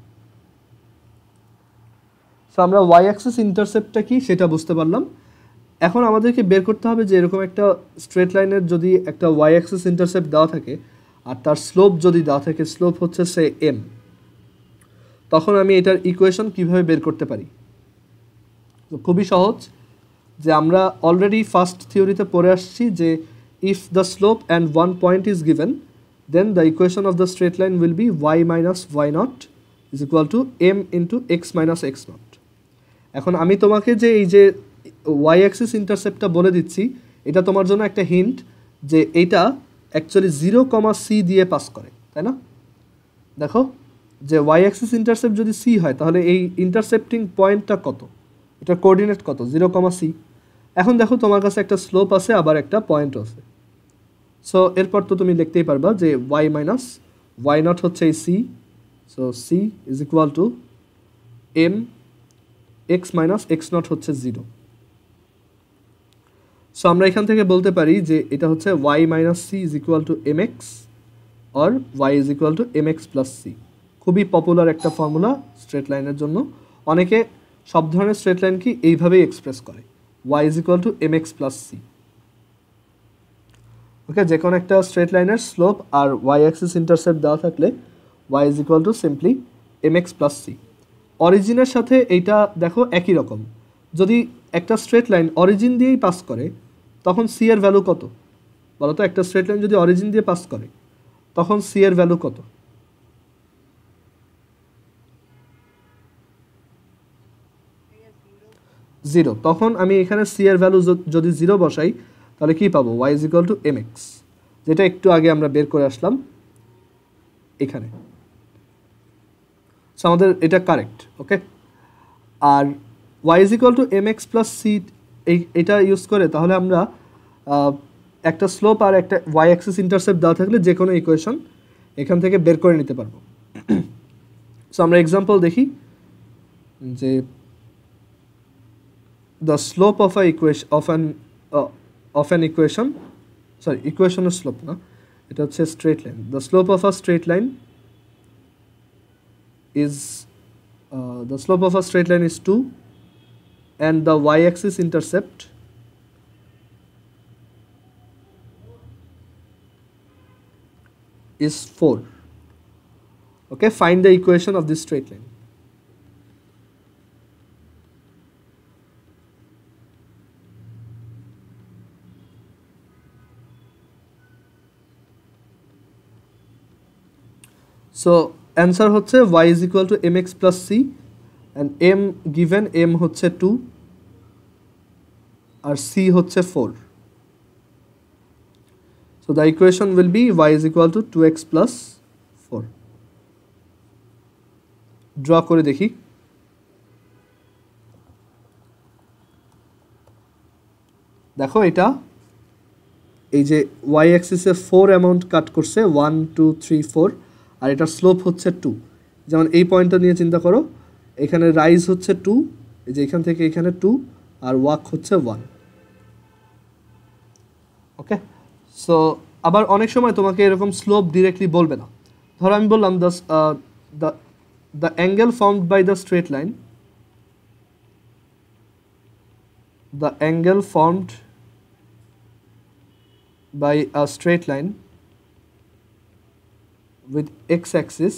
সো আমরা ওয়াই অ্যাক্সিস ইন্টারসেপ্টটা কি সেটা বুঝতে পারলাম। এখন আমাদেরকে বের করতে হবে যে এরকম একটা স্ট্রেট লাইনের যদি একটা ওয়াই অ্যাক্সিস ইন্টারসেপ্ট দেওয়া থাকে আর তার স্লোপ যদি দেওয়া থাকে, স্লোপ হচ্ছে সে এম, তখন আমি এটার ইকুয়েশন কিভাবে বের করতে পারি। তো খুবই সহজ, যে আমরা অলরেডি ফার্স্ট থিওরিতে পড়ে আসছি যে if the slope and one point is given, then the equation of the straight line will be y minus y naught is equal to m into x minus x naught. এখন আমি তোমাকে যে এই যে y axis ইন্টারসেপ্টটা বলে দিচ্ছি, এটা তোমার জন্য একটা হিন্ট যে এটা অ্যাকচুয়ালি 0, c দিয়ে পাস করে, তাই না? দেখো যে y axis ইন্টারসেপ্ট যদি c হয়, তাহলে এই ইন্টারসেপ্টিং পয়েন্টটা কত, এটার কোঅর্ডিনেট কত, 0, c। এখন দেখো তোমার কাছে একটা স্লোপ আছে আবার একটা পয়েন্ট আছে। সো এরপর তো তুমি লিখতেই পারবা যে y মাইনাস y নট হচ্ছে এই c, so c is equal two m x minus x not হচ্ছে 0। সো আমরা এখান থেকে বলতে পারি যে এটা হচ্ছে y minus c is equal to mx or y is equal to mx plus c। খুবই পপুলার একটা ফর্মুলা স্ট্রেট লাইনের জন্য। অনেকে সব ধরনের স্ট্রেট লাইনকে এইভাবেই এক্সপ্রেস করে, y is equal to mx plus c। ওকে, যে কোনো একটা স্ট্রেট লাইনের স্লোপ আর ওয়াই অ্যাক্সিস ইন্টারসেপ্ট দেওয়া থাকলে y is equal two simply mx plus c। অরিজিনের সাথে এইটা দেখো একই রকম। যদি একটা স্ট্রেট লাইন অরিজিন দিয়েই পাস করে, তখন c এর ভ্যালু কত বলো তো? একটা স্ট্রেট লাইন যদি অরিজিন দিয়ে পাস করে, তখন c এর ভ্যালু কত? 0। তখন আমি এখানে c এর ভ্যালু যদি 0 বসাই, তাহলে কি পাবো? y is equal to mx, যেটা একটু আগে আমরা বের করে আসলাম এখানে। সো আমাদের এটা কারেক্ট। ওকে, আর y is equal to mx plus c এটা ইউজ করে তাহলে আমরা একটা স্লোপ আর একটা ওয়াই অ্যাক্সিস ইন্টারসেপ্ট দেওয়া থাকলে যে কোনো ইকুয়েশন এখান থেকে বের করে নিতে পারবো। সো আমরা এক্সাম্পল দেখি যে the slope of a equation of an equation, sorry, equation of slope na, এটা হচ্ছে straight line. The slope of a straight line is 2 and the y-axis intercept is 4. Okay, find the equation of this straight line. So answer হচ্ছে y is equal to mx plus c and m given m হচ্ছে 2 আর c হচ্ছে 4. So the equation will be y is equal to 2x plus 4. Draw করে দেখি। দেখো এটা এই যে y অ্যাক্সিসে 4 amount কাট করছে 1 2 3 4 আর এটার স্লোপ হচ্ছে 2। যেমন এই পয়েন্টটা নিয়ে চিন্তা করো, এখানে রাইজ হচ্ছে 2, এই যে এখান থেকে এখানে 2 আর ওয়াক হচ্ছে 1। ওকে, সো আবার অনেক সময় তোমাকে এরকম স্লোপ ডিরেক্টলি বলবে না। ধরো আমি বললাম the angle formed by the straight line, the angle formed by a straight line with x-axis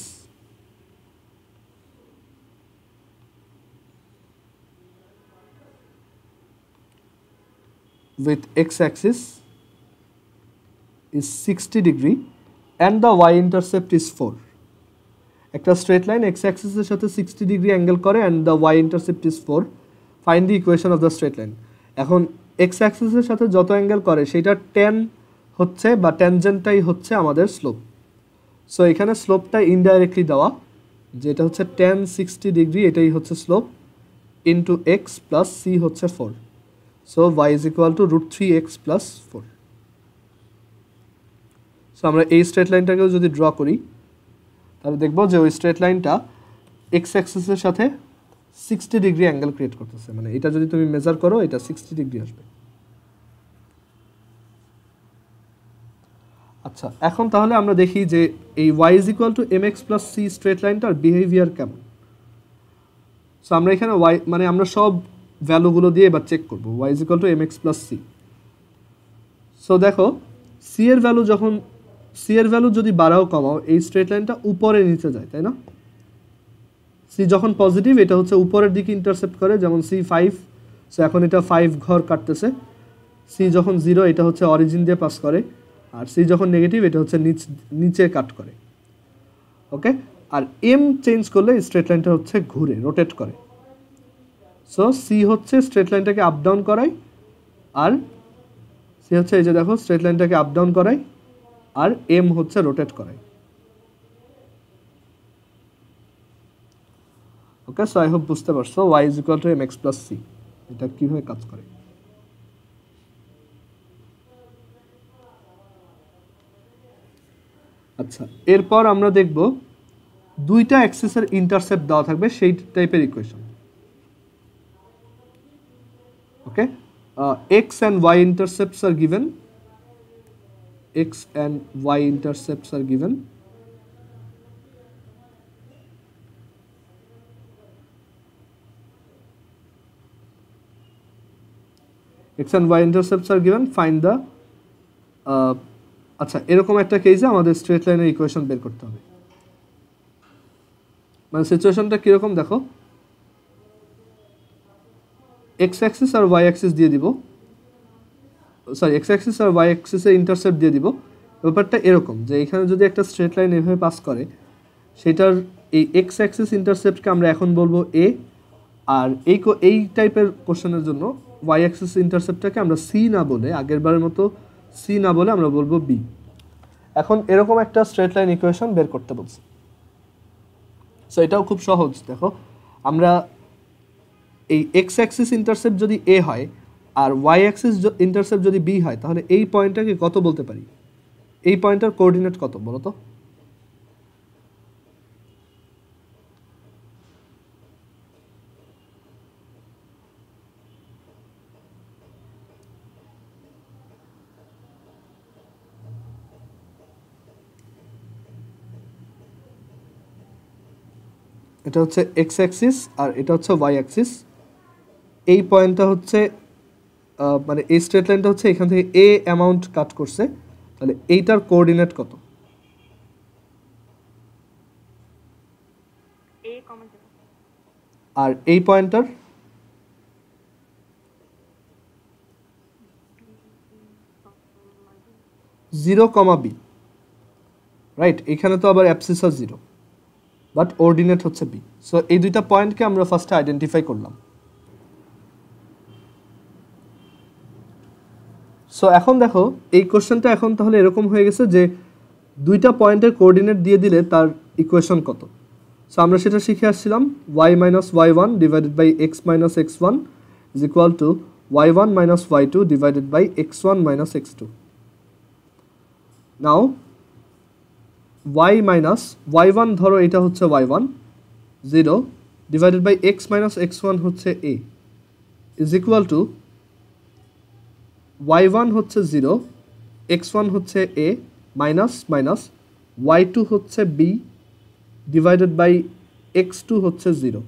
is 60 degree and the y-intercept is 4. একটা straight line x-axis এর সাথে 60 degree অ্যাঙ্গেল করে and the y-intercept is 4. Find the equation of the straight line. এখন x-axis এর সাথে যত angle করে সেটা tan হচ্ছে বা ট্যানজেন্টটাই হচ্ছে আমাদের স্লোপ। সো এখানে স্লোপটা ইনডাইরেক্টলি দেওয়া, যেটা হচ্ছে tan 60 ডিগ্রি, এটাই হচ্ছে slope into x plus c হচ্ছে 4। So y is equal to √3x plus 4। So আমরা এই স্ট্রেট লাইনটাকেও যদি ড্র করি তাহলে দেখব যে ওই স্ট্রেট লাইনটা এক্স অ্যাক্সিসের সাথে 60 ডিগ্রি অ্যাঙ্গেল ক্রিয়েট করতেছে। মানে এটা যদি তুমি মেজার করো এটা 60 ডিগ্রি আসবে। আচ্ছা, এখন তাহলে আমরা দেখি যে এই y is equal to mx plus c straight লাইনটার বিহেভিয়ার কেমন। সো আমরা এখানে y মানে আমরা সব ভ্যালুগুলো দিয়ে এবার চেক করব y is equal to mx plus c। So দেখো c এর ভ্যালু যদি বাড়াও কমাও এই স্ট্রেট লাইনটা উপরে নিচে যায়, তাই না? c যখন পজিটিভ এটা হচ্ছে উপরের দিকে ইন্টারসেপ্ট করে, যেমন c 5, সো এখন এটা 5 ঘর কাটতেছে। c যখন 0 এটা হচ্ছে অরিজিন দিয়ে পাস করে, আর সি যখন নেগেটিভ এটা হচ্ছে নিচে কাট করে। ওকে, আর এম চেঞ্জ করলে স্ট্রেট লাইনটা হচ্ছে ঘুরে রোটেট করে। সো সি হচ্ছে স্ট্রেট লাইনটাকে আপ ডাউন করায়, আর সি হচ্ছে এই যে দেখো স্ট্রেট লাইনটাকে আপ ডাউন করায়, আর এম হচ্ছে রোটেট করায়। ওকে, সো আই হোপ বুঝতে পারছো y is equal to mx plus c এটা কিভাবে কাজ করে। আচ্ছা, এরপর আমরা দেখব দুইটা অ্যাক্সিসের ইন্টারসেপ্ট দেওয়া থাকবে সেই টাইপের equation. Okay, x and y intercepts are given, x and y intercepts are given, x and y intercepts are given, find the আচ্ছা, এরকম একটা কেসে আমাদের স্ট্রেট লাইনের ইকুয়েশন বের করতে হবে। মানে সিচুয়েশনটা কিরকম দেখো, এক্স অ্যাক্সিস আর ওয়াই অ্যাক্সিস দিয়ে দিব, সরি এক্স অ্যাক্সিস আর ওয়াই অ্যাক্সিসের ইন্টারসেপ্ট দিয়ে দিব। ব্যাপারটা এরকম যে এখানে যদি একটা স্ট্রেট লাইন এভাবে পাস করে সেটার এই এক্স অ্যাক্সিস ইন্টারসেপ্টকে আমরা এখন বলবো এ, আর এই টাইপের কোশ্চেনের জন্য ওয়াই অ্যাক্সিস ইন্টারসেপ্টটাকে আমরা সি না বলে, আগের বারের মতো সি না বলে আমরা বলবো বি। এখন এরকম একটা স্ট্রেট লাইন ইকুয়েশন বের করতে বলছি। সো এটাও খুব সহজ। দেখো আমরা এই এক্স অ্যাক্সিস ইন্টারসেপ্ট যদি এ হয় আর ওয়াই অ্যাক্সিস ইন্টারসেপ্ট যদি বি হয় তাহলে এই পয়েন্টটাকে কত বলতে পারি? এই পয়েন্টটার কোঅর্ডিনেট কত বলো তো? এটা হচ্ছে এক্স অ্যাক্সিস আর এটা হচ্ছে ওয়াই অ্যাক্সিস। এই পয়েন্টটা হচ্ছে মানে এই স্ট্রেট লাইনটা হচ্ছে এখান থেকে এ অ্যামাউন্ট কাট করছে, তাহলে এইটার কোঅর্ডিনেট কত? আর এই পয়েন্টটার জিরো কমা বি, রাইট? এখানে তো আবার অ্যাবসিসা জিরো, বাট অর্ডিনেট হচ্ছে বি। সো এই দুইটা পয়েন্টকে আমরা ফার্স্টে আইডেন্টিফাই করলাম। সো এখন দেখো এই কোশ্চেনটা এখন তাহলে এরকম হয়ে গেছে যে দুইটা পয়েন্টের কোঅর্ডিনেট দিয়ে দিলে তার ইকুয়েশন কত। সো আমরা সেটা শিখে আসছিলাম, y minus y one divided by x minus x one is equal to y one minus y two divided by x one minus x two. Now y minus y one ধরো এটা হচ্ছে y one, zero divided by x minus x one হচ্ছে a is equal to y one হচ্ছে zero, x one হচ্ছে a minus minus y two হচ্ছে b divided by x two হচ্ছে zero.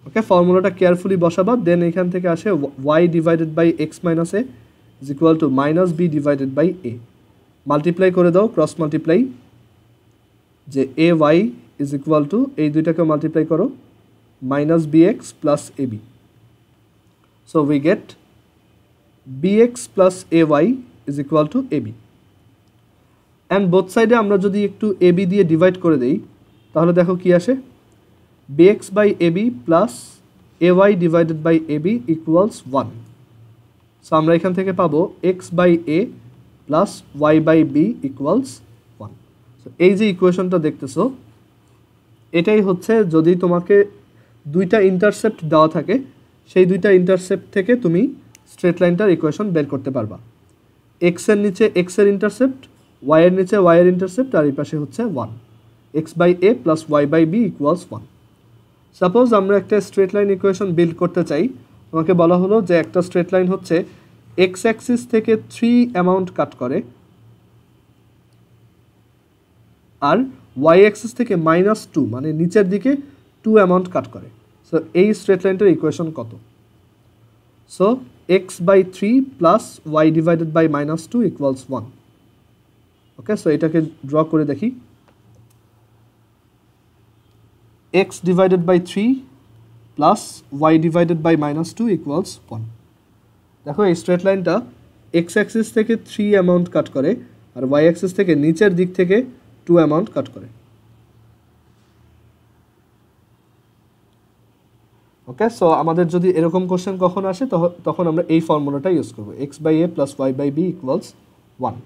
ওকে, ফর্মুলাটা carefully বসাবা, দেন এখান থেকে আসে y divided by x minus a is equal to minus b divided by a. Multiply করে দাও, ক্রস মাল্টিপ্লাই, যে a y is equal to এই দুইটাকে মাল্টিপ্লাই করো minus b x plus a b. So we get b x plus a y is equal to a b. And both সাইডে আমরা যদি একটু এ বি দিয়ে divide করে দেই তাহলে দেখো কি আসে, b x by a b plus a y divided by a b equals one. So আমরা এখান থেকে পাবো x by a plus y by b equals one. So এই যে ইকুয়েশনটা দেখতেছো এটাই হচ্ছে যদি তোমাকে দুইটা ইন্টারসেপ্ট দেওয়া থাকে সেই দুইটা ইন্টারসেপ্ট থেকে তুমি স্ট্রেট লাইনটার ইকুয়েশন বের করতে পারবা। এক্সের নিচে এক্সের ইন্টারসেপ্ট, ওয়াইয়ের নিচে ওয়াইয়ের ইন্টারসেপ্ট, আর এই পাশে হচ্ছে one. X by a plus y by b equals one. Suppose আমরা একটা স্ট্রেট লাইন ইকুয়েশন বিল্ড করতে চাই, তোমাকে বলা হলো যে একটা স্ট্রেট লাইন হচ্ছে এক্স অ্যাক্সিস থেকে 3 অ্যামাউন্ট কাট করে আর ওয়াই অ্যাক্সিস থেকে -2 মানে নিচের দিকে 2 অ্যামাউন্ট কাট করে। সো এই স্ট্রেট লাইনটার ইকুয়েশন কত? So x by 3 plus y divided by -2 equals 1। Okay, so এটাকে ড্র করে দেখি। x divided by 3 plus y divided by -2 equals 1. দেখো এই স্ট্রেট লাইনটা x অ্যাক্সিস থেকে 3 অ্যামাউন্ট কাট করে আর y অ্যাক্সিস থেকে নিচের দিক থেকে 2 অ্যামাউন্ট কাট করে। ওকে, সো আমাদের যদি এরকম কোশ্চেন কখন আসে তখন আমরা এই ফর্মুলাটা ইউজ করব, x by a plus y by b equals 1।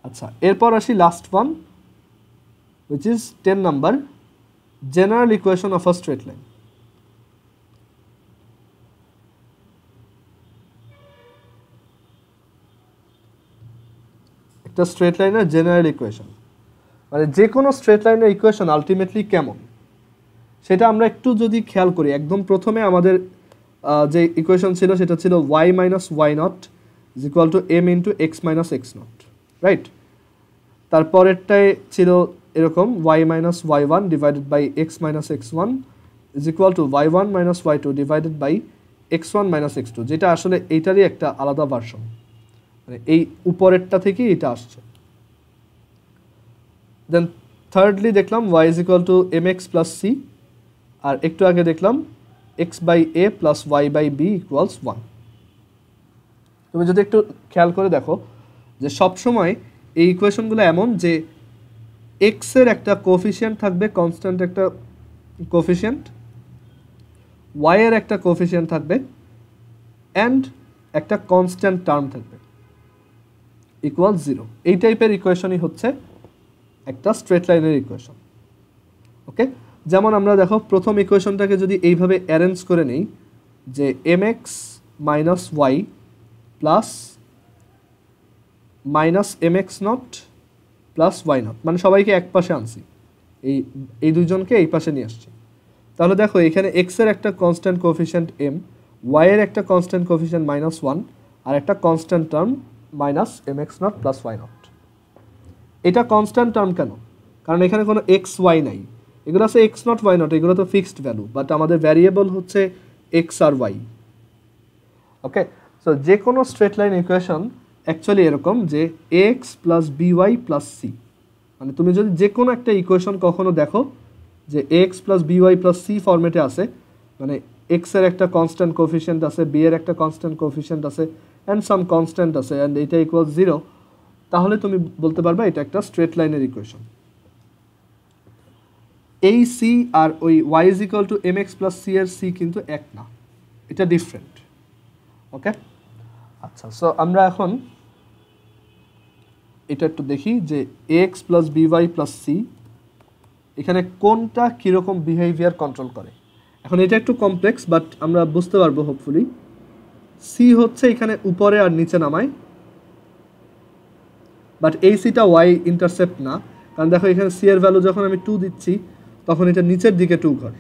আচ্ছা, এরপর আসি last one, which is 10 number, general equation of a straight line. একটা স্ট্রেট লাইনের জেনারেল ইকুয়েশন, মানে যে কোনো স্ট্রেট লাইনের ইকুয়েশন আলটিমেটলি কেমন সেটা আমরা একটু যদি খেয়াল করি। একদম প্রথমে আমাদের যে ইকুয়েশন ছিল সেটা ছিল y minus y naught is equal to m into x minus x naught, right? তারপরেরটাই ছিল এরকম y minus y one divided by x minus x one is equal to y one minus y two divided by x one minus x two, যেটা আসলে এইটারই একটা আলাদা version, মানে এই উপরেরটা থেকেই এটা আসছে। দেন থার্ডলি দেখলাম y is equal to m x plus c, আর একটু আগে দেখলাম x by a plus y by b equals 1। তুমি যদি একটু খেয়াল করে দেখো যে সবসময় এই ইকুয়েশনগুলো এমন যে এক্সের একটা কোফিশিয়েন্ট থাকবে, কনস্ট্যান্ট একটা কোফিশিয়েন্ট, ওয়াইয়ের একটা কোফিশিয়েন্ট থাকবে, অ্যান্ড একটা কনস্ট্যান্ট টার্ম থাকবে ইকুয়াল 0। এই টাইপের ইকুয়েশনই হচ্ছে একটা স্ট্রেট লাইনের ইকুয়েশন। ওকে, যেমন আমরা দেখো প্রথম ইকুয়েশনটাকে যদি এইভাবে অ্যারেঞ্জ করে নেই যে mx minus y plus minus mx naught plus y naught, মানে সবাইকে এক পাশে আনছি, এই দুইজনকে এই পাশে নিয়ে আসছি। তাহলে দেখো এখানে এক্স এর একটা কনস্ট্যান্ট কোএফিসিয়েন্ট m, ওয়াই এর একটা কনস্ট্যান্ট কোএফিসিয়েন্ট -1 আর একটা constant term minus mx naught plus y naught. এটা কনস্ট্যান্ট টার্ম কেন? কারণ এখানে কোনো এক্স ওয়াই নাই, এগুলো আছে এক্স নট ওয়াই নট, এগুলো তো ফিক্সড ভ্যালু, বাট আমাদের ভ্যারিয়েবল হচ্ছে এক্স আর ওয়াই। ওকে, সো যে কোনো স্ট্রেট লাইন ইকুয়েশন অ্যাকচুয়ালি এরকম যে x plus b y plus c, মানে তুমি যদি যে কোনো একটা ইকুয়েশন কখনো দেখো যে x plus b y plus c ফরম্যাটে আছে, মানে এক্স এর একটা কনস্ট্যান্ট কোএফিসিয়েন্ট আছে, বি এর একটা কনস্ট্যান্ট কোএফিসিয়েন্ট আছে অ্যান্ড সাম কনস্ট্যান্ট আছে অ্যান্ড এটা ইকুয়াল 0, তাহলে তুমি বলতে পারবে এটা একটা স্ট্রেট লাইনের ইকুয়েশন। এই সি আর ওই y is equal to m x plus c এর সি কিন্তু এক না, এটা ডিফারেন্ট। ওকে, আচ্ছা, সো আমরা এখন এটা একটু দেখি যে x plus b y plus c এখানে কোনটা কীরকম বিহেভিয়ার কন্ট্রোল করে। এখন এটা একটু কমপ্লেক্স, বাট আমরা বুঝতে পারবো হোপফুলি। সি হচ্ছে এখানে উপরে আর নিচে নামায়, বাট এই সিটা ওয়াই ইন্টারসেপ্ট না, কারণ দেখো এখানে সি এর ভ্যালু যখন আমি 2 দিচ্ছি তখন এটা নিচের দিকে 2 ঘর।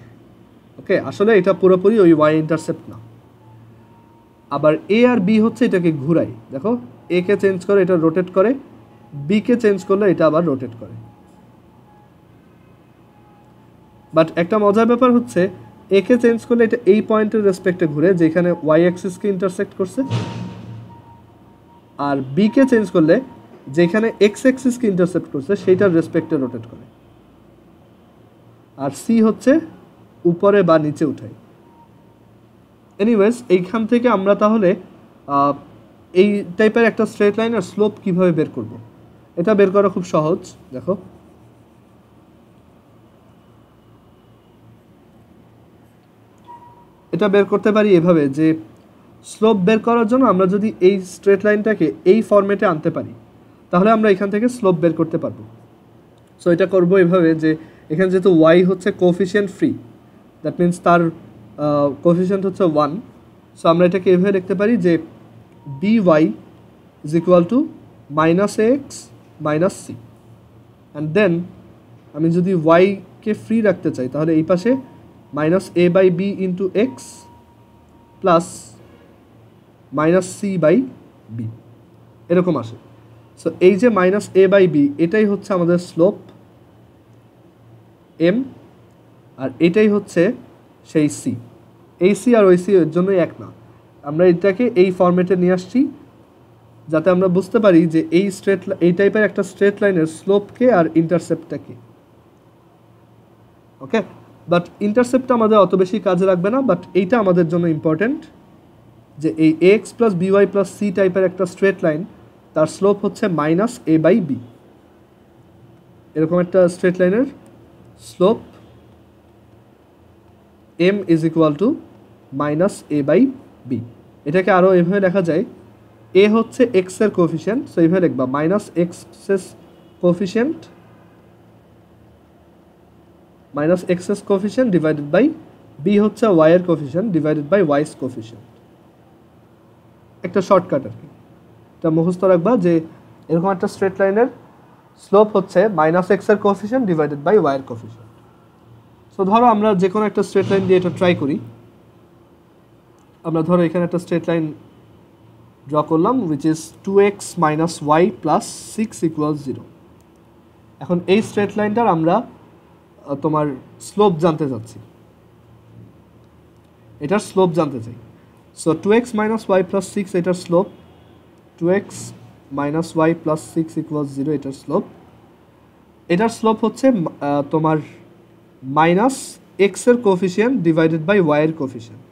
ওকে, আসলে এটা পুরোপুরি ওই ওয়াই ইন্টারসেপ্ট না। আবার এ আর বি হচ্ছে এটাকে ঘুরাই, দেখো এ কে চেঞ্জ করে এটা রোটেট করে, বি কে চেঞ্জ করলে এটা আবার রোটেট করে। বাট একটা মজার ব্যাপার হচ্ছে এ কে চেঞ্জ করলে এটা এই পয়েন্টের রেসপেক্টে ঘুরে যেখানে ওয়াই অ্যাক্সিসকে ইন্টারসেক্ট করছে, আর বি কে চেঞ্জ করলে যেখানে এক্স অ্যাক্সিসকে ইন্টারসেক্ট করছে সেইটার রেসপেক্টে রোটেট করে, আর সি হচ্ছে উপরে বা নিচে উঠায়। এনিওয়েজ, এইখান থেকে আমরা তাহলে এই টাইপের একটা স্ট্রেট লাইনের স্লোপ কিভাবে বের করব, এটা বের করা খুব সহজ। দেখো এটা বের করতে পারি এভাবে যে স্লোপ বের করার জন্য আমরা যদি এই স্ট্রেট লাইনটাকে এই ফরম্যাটে আনতে পারি তাহলে আমরা এখান থেকে স্লোপ বের করতে পারবো। সো এটা করবো এভাবে যে এখানে যেহেতু ওয়াই হচ্ছে কোএফিসিয়েন্ট ফ্রি, দ্যাট মিনস তার কোএফিসিয়েন্ট হচ্ছে 1, সো আমরা এটাকে এভাবে লিখতে পারি যে b y is equal to minus x minus c, and then আমি যদি ওয়াইকে ফ্রি রাখতে চাই তাহলে এই পাশে minus a by b into x plus minus c by b, এরকম আসে। সো এই যে মাইনাস এ বাই বি এটাই হচ্ছে আমাদের স্লোপ এম, আর এটাই হচ্ছে সেই সি। এই সি আর ওই সি এর জন্যই এক না, আমরা এটাকে এই ফরম্যাটে নিয়ে আসছি যাতে আমরা বুঝতে পারি যে এই টাইপের একটা স্ট্রেট লাইনের স্লোপকে আর ইন্টারসেপ্টটাকে। ওকে, বাট ইন্টারসেপ্টটা আমাদের অত বেশি কাজে লাগবে না, বাট এইটা আমাদের জন্য ইম্পর্টেন্ট যে এই x plus b y plus c টাইপের একটা স্ট্রেট লাইন তার স্লোপ হচ্ছে মাইনাস এ বাই বি। এরকম একটা স্ট্রেট লাইনের slope m is equal to minus a by b. এটাকে আরও এভাবে লেখা যায়, এ হচ্ছে এক্স এর কোএফিসিয়েন্ট, সো এইভাবে লিখবা minus x coefficient minus x's coefficient divided by b হচ্ছে ওয়াই এর coefficient divided by y's coefficient. একটা শর্টকাট আর কি, এটা মুখস্থ রাখবা যে এরকম একটা স্ট্রেট লাইনের স্লোপ হচ্ছে মাইনাস এক্স এর কোএফিসিয়েন্ট ডিভাইডেড বাই ওয়াই এর কোএফিসিয়েন্ট। সো ধরো আমরা যে কোনো একটা স্ট্রেট লাইন দিয়ে এটা ট্রাই করি। আমরা ধরো এখানে একটা স্ট্রেট লাইন ড্র করলাম which is 2x minus y plus 6 equal 0। এখন এই স্ট্রেট লাইনটার আমরা তোমার স্লোপ জানতে চাচ্ছি, এটার স্লোপ জানতে চাই। So 2x minus y plus 6 এটার slope, 2x minus y plus 6 equal 0 এটার স্লোপ হচ্ছে তোমার মাইনাস এক্স এর কোএফিসিয়েন্ট ডিভাইডেড বাই ওয়াই এর কোএফিসিয়েন্ট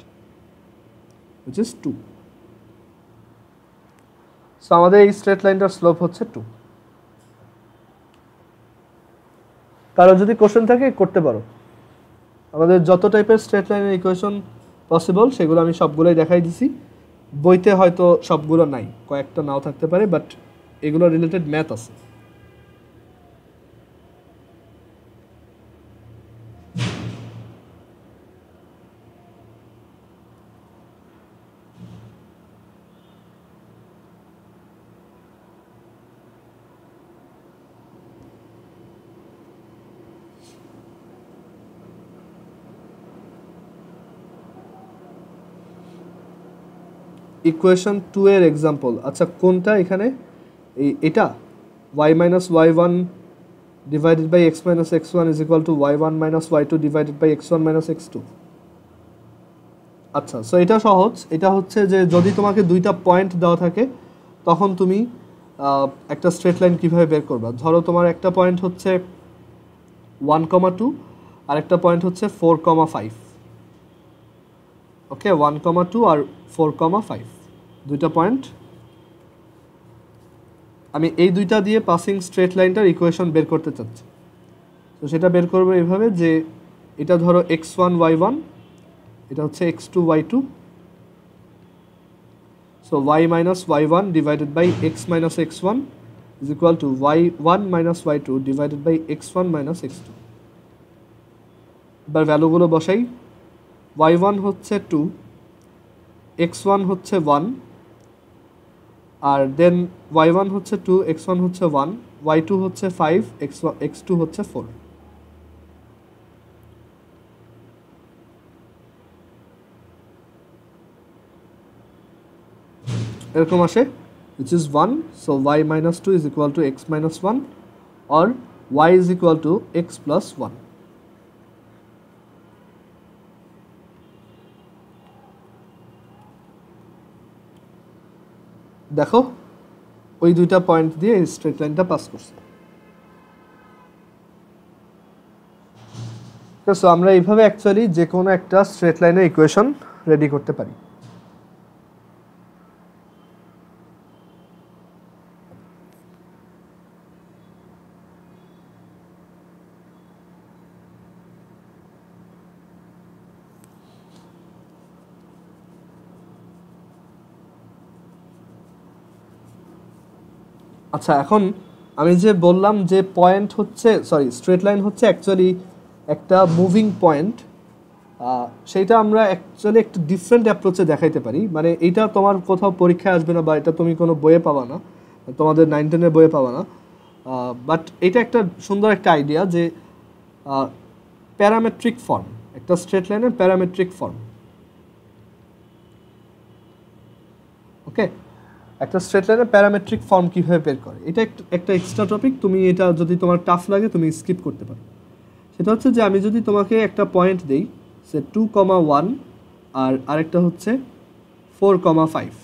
which is 2। সো আমাদের এই স্ট্রেট লাইনটার স্লোপ হচ্ছে 2। কারো যদি কোশ্চেন থাকে করতে পারো, আমাদের যত টাইপের স্ট্রেট লাইনের ইকুয়েশন পসিবল সেগুলো আমি সবগুলোই দেখাই দিছি। বইতে হয়তো সবগুলো নাই, কয়েকটা নাও থাকতে পারে, বাট এগুলো রিলেটেড ম্যাথ আছে। ইকুয়েশন 2 এর এক্সাম্পল। আচ্ছা কোনটা এখানে? এটা y minus y1 divided by x minus x1 is equal to y1 minus y2 divided by x1 minus x2। আচ্ছা, সো এটা সহজ। এটা হচ্ছে যে যদি তোমাকে দুইটা পয়েন্ট দেওয়া থাকে তখন তুমি একটা স্ট্রেট লাইন কীভাবে বের করবা। ধরো তোমার একটা পয়েন্ট হচ্ছে 1,2 আর একটা পয়েন্ট হচ্ছে 4,5। ওকে, 1,2 আর 4,5 দুইটা পয়েন্ট। আমি এই দুইটা দিয়ে পাসিং স্ট্রেট লাইনটার ইকুয়েশন বের করতে চাচ্ছি। তো সেটা বের করবো এইভাবে যে এটা ধরো x1 y1, এটা হচ্ছে x2 y2, so y minus y1 divided by x minus x1 is equal to y1 minus y2 divided by x1 minus x2। এবার ভ্যালুগুলো বসাই। y1 হচ্ছে 2, x1 হচ্ছে 1, আর দেন y1 হচ্ছে 2, x1 হচ্ছে 1, y2 হচ্ছে 5, x2 হচ্ছে 4। এরকম আসে, which is 1, so y minus 2 is equal to x minus 1 or y is equal to x plus 1। দেখো ওই দুইটা পয়েন্ট দিয়ে স্ট্রেট লাইনটা পাস করছে। সো আমরা এইভাবে অ্যাকচুয়ালি যে কোনো একটা স্ট্রেট লাইনের ইকুয়েশন রেডি করতে পারি। আচ্ছা, এখন আমি যে বললাম যে পয়েন্ট হচ্ছে স্ট্রেট লাইন হচ্ছে অ্যাকচুয়ালি একটা মুভিং পয়েন্ট, সেইটা আমরা অ্যাকচুয়ালি একটা ডিফারেন্ট অ্যাপ্রোচে দেখাইতে পারি। মানে এইটা তোমার কোথাও পরীক্ষায় আসবে না বা এটা তুমি কোনো বইয়ে পাবা না, তোমাদের 9-10-এর বইয়ে পাবা না, বাট এটা একটা সুন্দর একটা আইডিয়া যে প্যারামেট্রিক ফর্ম, একটা স্ট্রেট লাইনের প্যারামেট্রিক ফর্ম। ওকে, একটা স্ট্রেট লাইনের প্যারামেট্রিক ফর্ম কীভাবে বের করে, এটা একটা এক্সট্রা টপিক। তুমি এটা যদি তোমার টাফ লাগে তুমি স্কিপ করতে পারো। সেটা হচ্ছে যে আমি যদি তোমাকে একটা পয়েন্ট দিই, সে 2,1 আর আরেকটা হচ্ছে 4,5,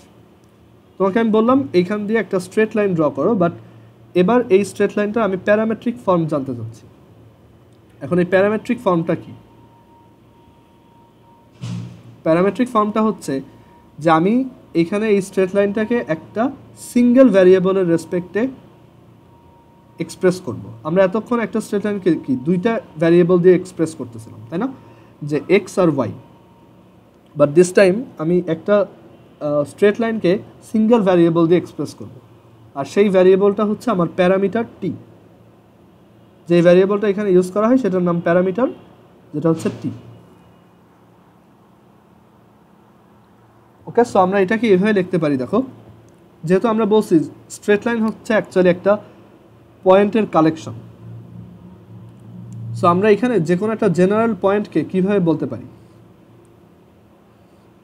তোমাকে আমি বললাম এইখান দিয়ে একটা স্ট্রেট লাইন ড্র করো, বাট এবার এই স্ট্রেট লাইনটা আমি প্যারামেট্রিক ফর্ম জানতে চাচ্ছি। এখন এই প্যারামেট্রিক ফর্মটা কি? প্যারামেট্রিক ফর্মটা হচ্ছে যে আমি এখানে এই স্ট্রেট লাইনটাকে একটা সিঙ্গেল ভ্যারিয়েবলের রেসপেক্টে এক্সপ্রেস করব। আমরা এতক্ষণ একটা স্ট্রেট লাইনকে কি দুইটা ভ্যারিয়েবল দিয়ে এক্সপ্রেস করতেছিলাম, তাই না, যে এক্স আর ওয়াই। বাট দিস টাইম আমি একটা স্ট্রেট লাইনকে সিঙ্গেল ভ্যারিয়েবল দিয়ে এক্সপ্রেস করব, আর সেই ভ্যারিয়েবলটা হচ্ছে আমার প্যারামিটার টি। যে ভ্যারিয়েবলটা এখানে ইউজ করা হয় সেটার নাম প্যারামিটার, যেটা হচ্ছে টি। ওকে, সো আমরা এটাকে এভাবে লিখতে পারি। দেখো, যেহেতু আমরা বলছি স্ট্রেট লাইন হচ্ছে অ্যাকচুয়ালি একটা পয়েন্টের কালেকশন, সো আমরা এখানে যে কোনো একটা জেনারেল পয়েন্টকে কীভাবে বলতে পারি,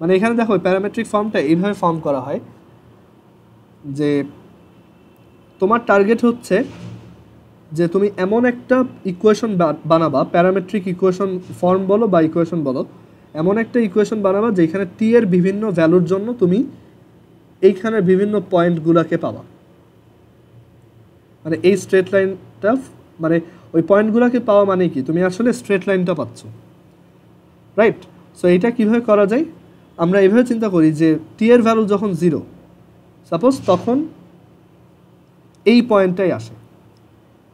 মানে এখানে দেখো প্যারামেট্রিক ফর্মটা এইভাবে ফর্ম করা হয় যে তোমার টার্গেট হচ্ছে যে তুমি এমন একটা ইকুয়েশন বানাবা, প্যারামেট্রিক ইকুয়েশন ফর্ম বলো বা ইকুয়েশন বলো, এমন একটা ইকুয়েশন বানাবা যেখানে টি এর বিভিন্ন ভ্যালুর জন্য তুমি এইখানের বিভিন্ন পয়েন্টগুলোকে পাবা। মানে এই স্ট্রেট লাইনটা, মানে ওই পয়েন্টগুলোকে পাওয়া মানে কি, তুমি আসলে স্ট্রেট লাইনটা পাচ্ছ, রাইট? সো এইটা কীভাবে করা যায়, আমরা এইভাবে চিন্তা করি যে টি এর ভ্যালু যখন 0, সাপোজ, তখন এই পয়েন্টটাই আসে।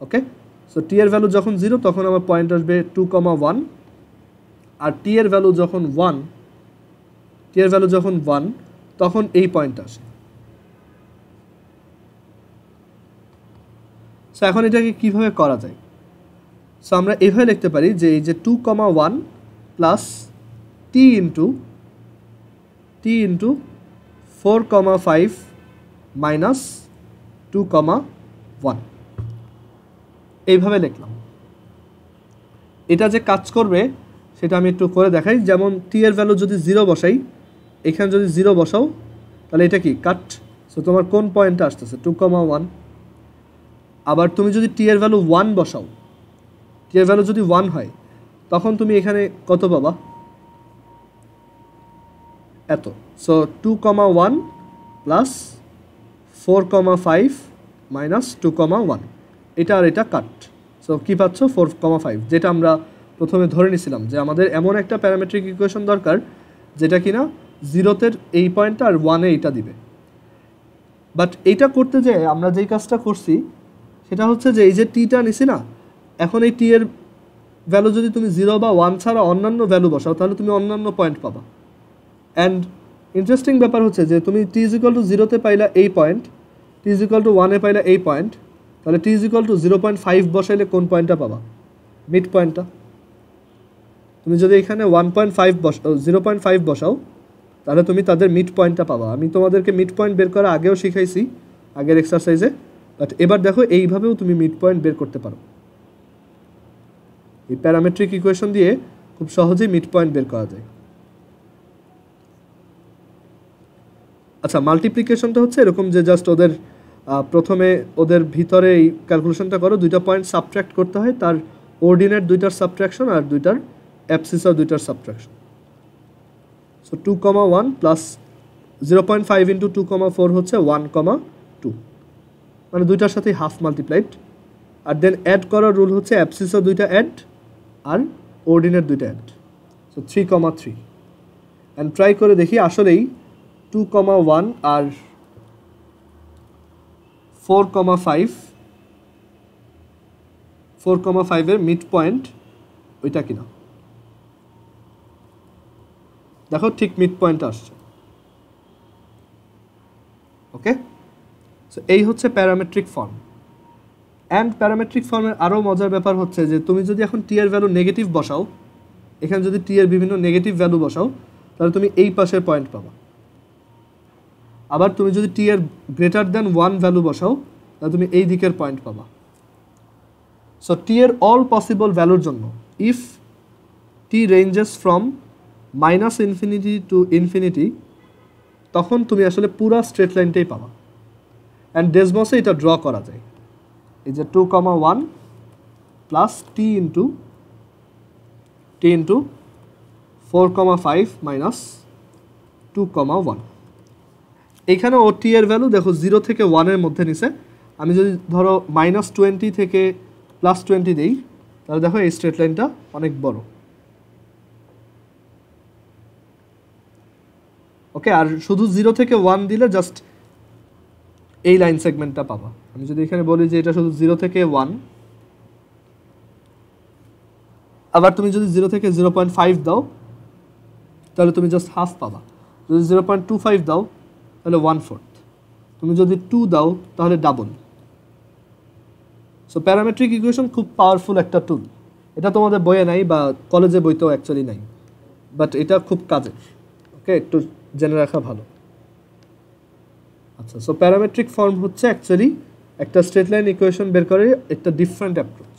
ওকে, সো টি এর ভ্যালু যখন 0 তখন আমার পয়েন্ট আসবে 2,1, আর টি এর ভ্যালু যখন 1 তখন এই পয়েন্ট আসে। সো এখন এটাকে কীভাবে করা যায়, সো আমরা এইভাবে লিখতে পারি যে এই যে 2,1 প্লাস টি ইন্টু 4,5 মাইনাস 2,1, এইভাবে লিখলাম। এটা যে কাজ করবে সেটা আমি একটু করে দেখাই। যেমন টি এর ভ্যালু যদি 0 বসাই, এখানে যদি 0 বসাও তাহলে এটা কি কাট। সো তোমার কোন পয়েন্টটা আসতেছে 2,1। আবার তুমি যদি টি এর ভ্যালু 1 বসাও, টি এর ভ্যালু যদি 1 হয় তখন তুমি এখানে কত পাবা, এত। সো 2,1 প্লাস 4,5 মাইনাস 2,1, এটা আর এটা কাট। সো কী পাচ্ছ 4,5, যেটা আমরা প্রথমে ধরে নিছিলাম যে আমাদের এমন একটা প্যারামেট্রিক ইকুয়েশন দরকার যেটা কিনা 0-তে এই পয়েন্টটা আর 1-এ এইটা দিবে। বাট এইটা করতে যে আমরা যেই কাজটা করছি সেটা হচ্ছে যে এই যে টিটা নিছি না, এখন এই টি এর ভ্যালু যদি তুমি 0 বা 1 ছাড়া অন্যান্য ভ্যালু বসাও তাহলে তুমি অন্যান্য পয়েন্ট পাবা। অ্যান্ড ইন্টারেস্টিং ব্যাপার হচ্ছে যে তুমি টি ইজ ইকুয়াল টু 0-তে পাইলা এই point, t is equal to 1-এ পাইলা এই পয়েন্ট, তাহলে টি ইজ ইকুয়াল টু 0.5 বসাইলে কোন পয়েন্টটা পাবা, মিড পয়েন্টটা। তুমি যদি এখানে 0.5 বসাও তাহলে তুমি তাদের মিড পয়েন্টটা পাবা। আমি তোমাদেরকে মিড পয়েন্ট বের করা আগেও শিখাইছি আগের এক্সারসাইজে, বাট এবার দেখো এইভাবেও তুমি মিড পয়েন্ট বের করতে পারো। এই প্যারামেট্রিক ইকুয়েশন দিয়ে খুব সহজেই মিড পয়েন্ট বের করা যায়। আচ্ছা, মাল্টিপ্লিকেশনটা হচ্ছে এরকম যে জাস্ট ওদের প্রথমে ওদের ভিতরে এই ক্যালকুলেশনটা করো, দুইটা পয়েন্ট সাবট্র্যাক্ট করতে হয়, তার অর্ডিনেট দুইটার সাবট্রাকশন আর দুইটার অ্যাবসিসা দুইটার সাবট্রাকশন। সো 2,1 প্লাস 0.5 ইন্টু 2,4 হচ্ছে 1,2, মানে দুইটার সাথেই হাফ মাল্টিপ্লাইড। আর দেন অ্যাড করার রুল হচ্ছে অ্যাবসিসা দুইটা অ্যাড আর অর্ডিনেট দুইটা অ্যাড। সো 3,3। অ্যান্ড ট্রাই করে দেখি আসলেই 2,1 আর 4,5 এর মিড পয়েন্ট ওইটা কিনা। দেখো ঠিক মিড পয়েন্ট আসছে। ওকে, সো এই হচ্ছে প্যারামেট্রিক ফর্ম। অ্যান্ড প্যারামেট্রিক ফর্মের আরও মজার ব্যাপার হচ্ছে যে তুমি যদি এখন টি এর ভ্যালু নেগেটিভ বসাও, এখানে যদি টি এর বিভিন্ন নেগেটিভ ভ্যালু বসাও তাহলে তুমি এই পাশের পয়েন্ট পাবা। আবার তুমি যদি টি এর গ্রেটার দ্যান 1 ভ্যালু বসাও তাহলে তুমি এই দিকের পয়েন্ট পাবা। সো টি এর অল পসিবল ভ্যালুর জন্য if T ranges from -infinity to infinity, তখন তুমি আসলে পুরা স্ট্রেট লাইনটাই পাবা। অ্যান্ড ডেসমসে এটা ড্র করা যায়, এই যে 2,1 প্লাস টি ইন্টু 4,5 মাইনাস 2,1। এইখানে ও টি এর ভ্যালু দেখো 0 থেকে 1-এর মধ্যে নিছে। আমি যদি ধরো -20 থেকে +20 দিই তাহলে দেখো এই স্ট্রেট লাইনটা অনেক বড়। ওকে, আর শুধু 0 থেকে 1 দিলে জাস্ট এই লাইন সেগমেন্টটা পাবা। আমি যদি এখানে বলি যে এটা শুধু 0 থেকে 1, আবার তুমি যদি 0 থেকে 0.5 দাও তাহলে তুমি জাস্ট হাফ পাবা। যদি 0.25 দাও তাহলে 1/4, তুমি যদি 2 দাও তাহলে ডাবল। সো প্যারামেট্রিক ইকুয়েশন খুব পাওয়ারফুল একটা টুল। এটা তোমাদের বইয়ে নাই বা কলেজে বইতেও অ্যাকচুয়ালি নাই, বাট এটা খুব কাজের। ওকে, একটু জেনে রাখা ভালো। আচ্ছা, সো প্যারামেট্রিক ফর্ম হচ্ছে অ্যাকচুয়ালি একটা স্ট্রেট লাইন ইকুয়েশন বের করে একটা ডিফারেন্ট অ্যাপ্রোচ।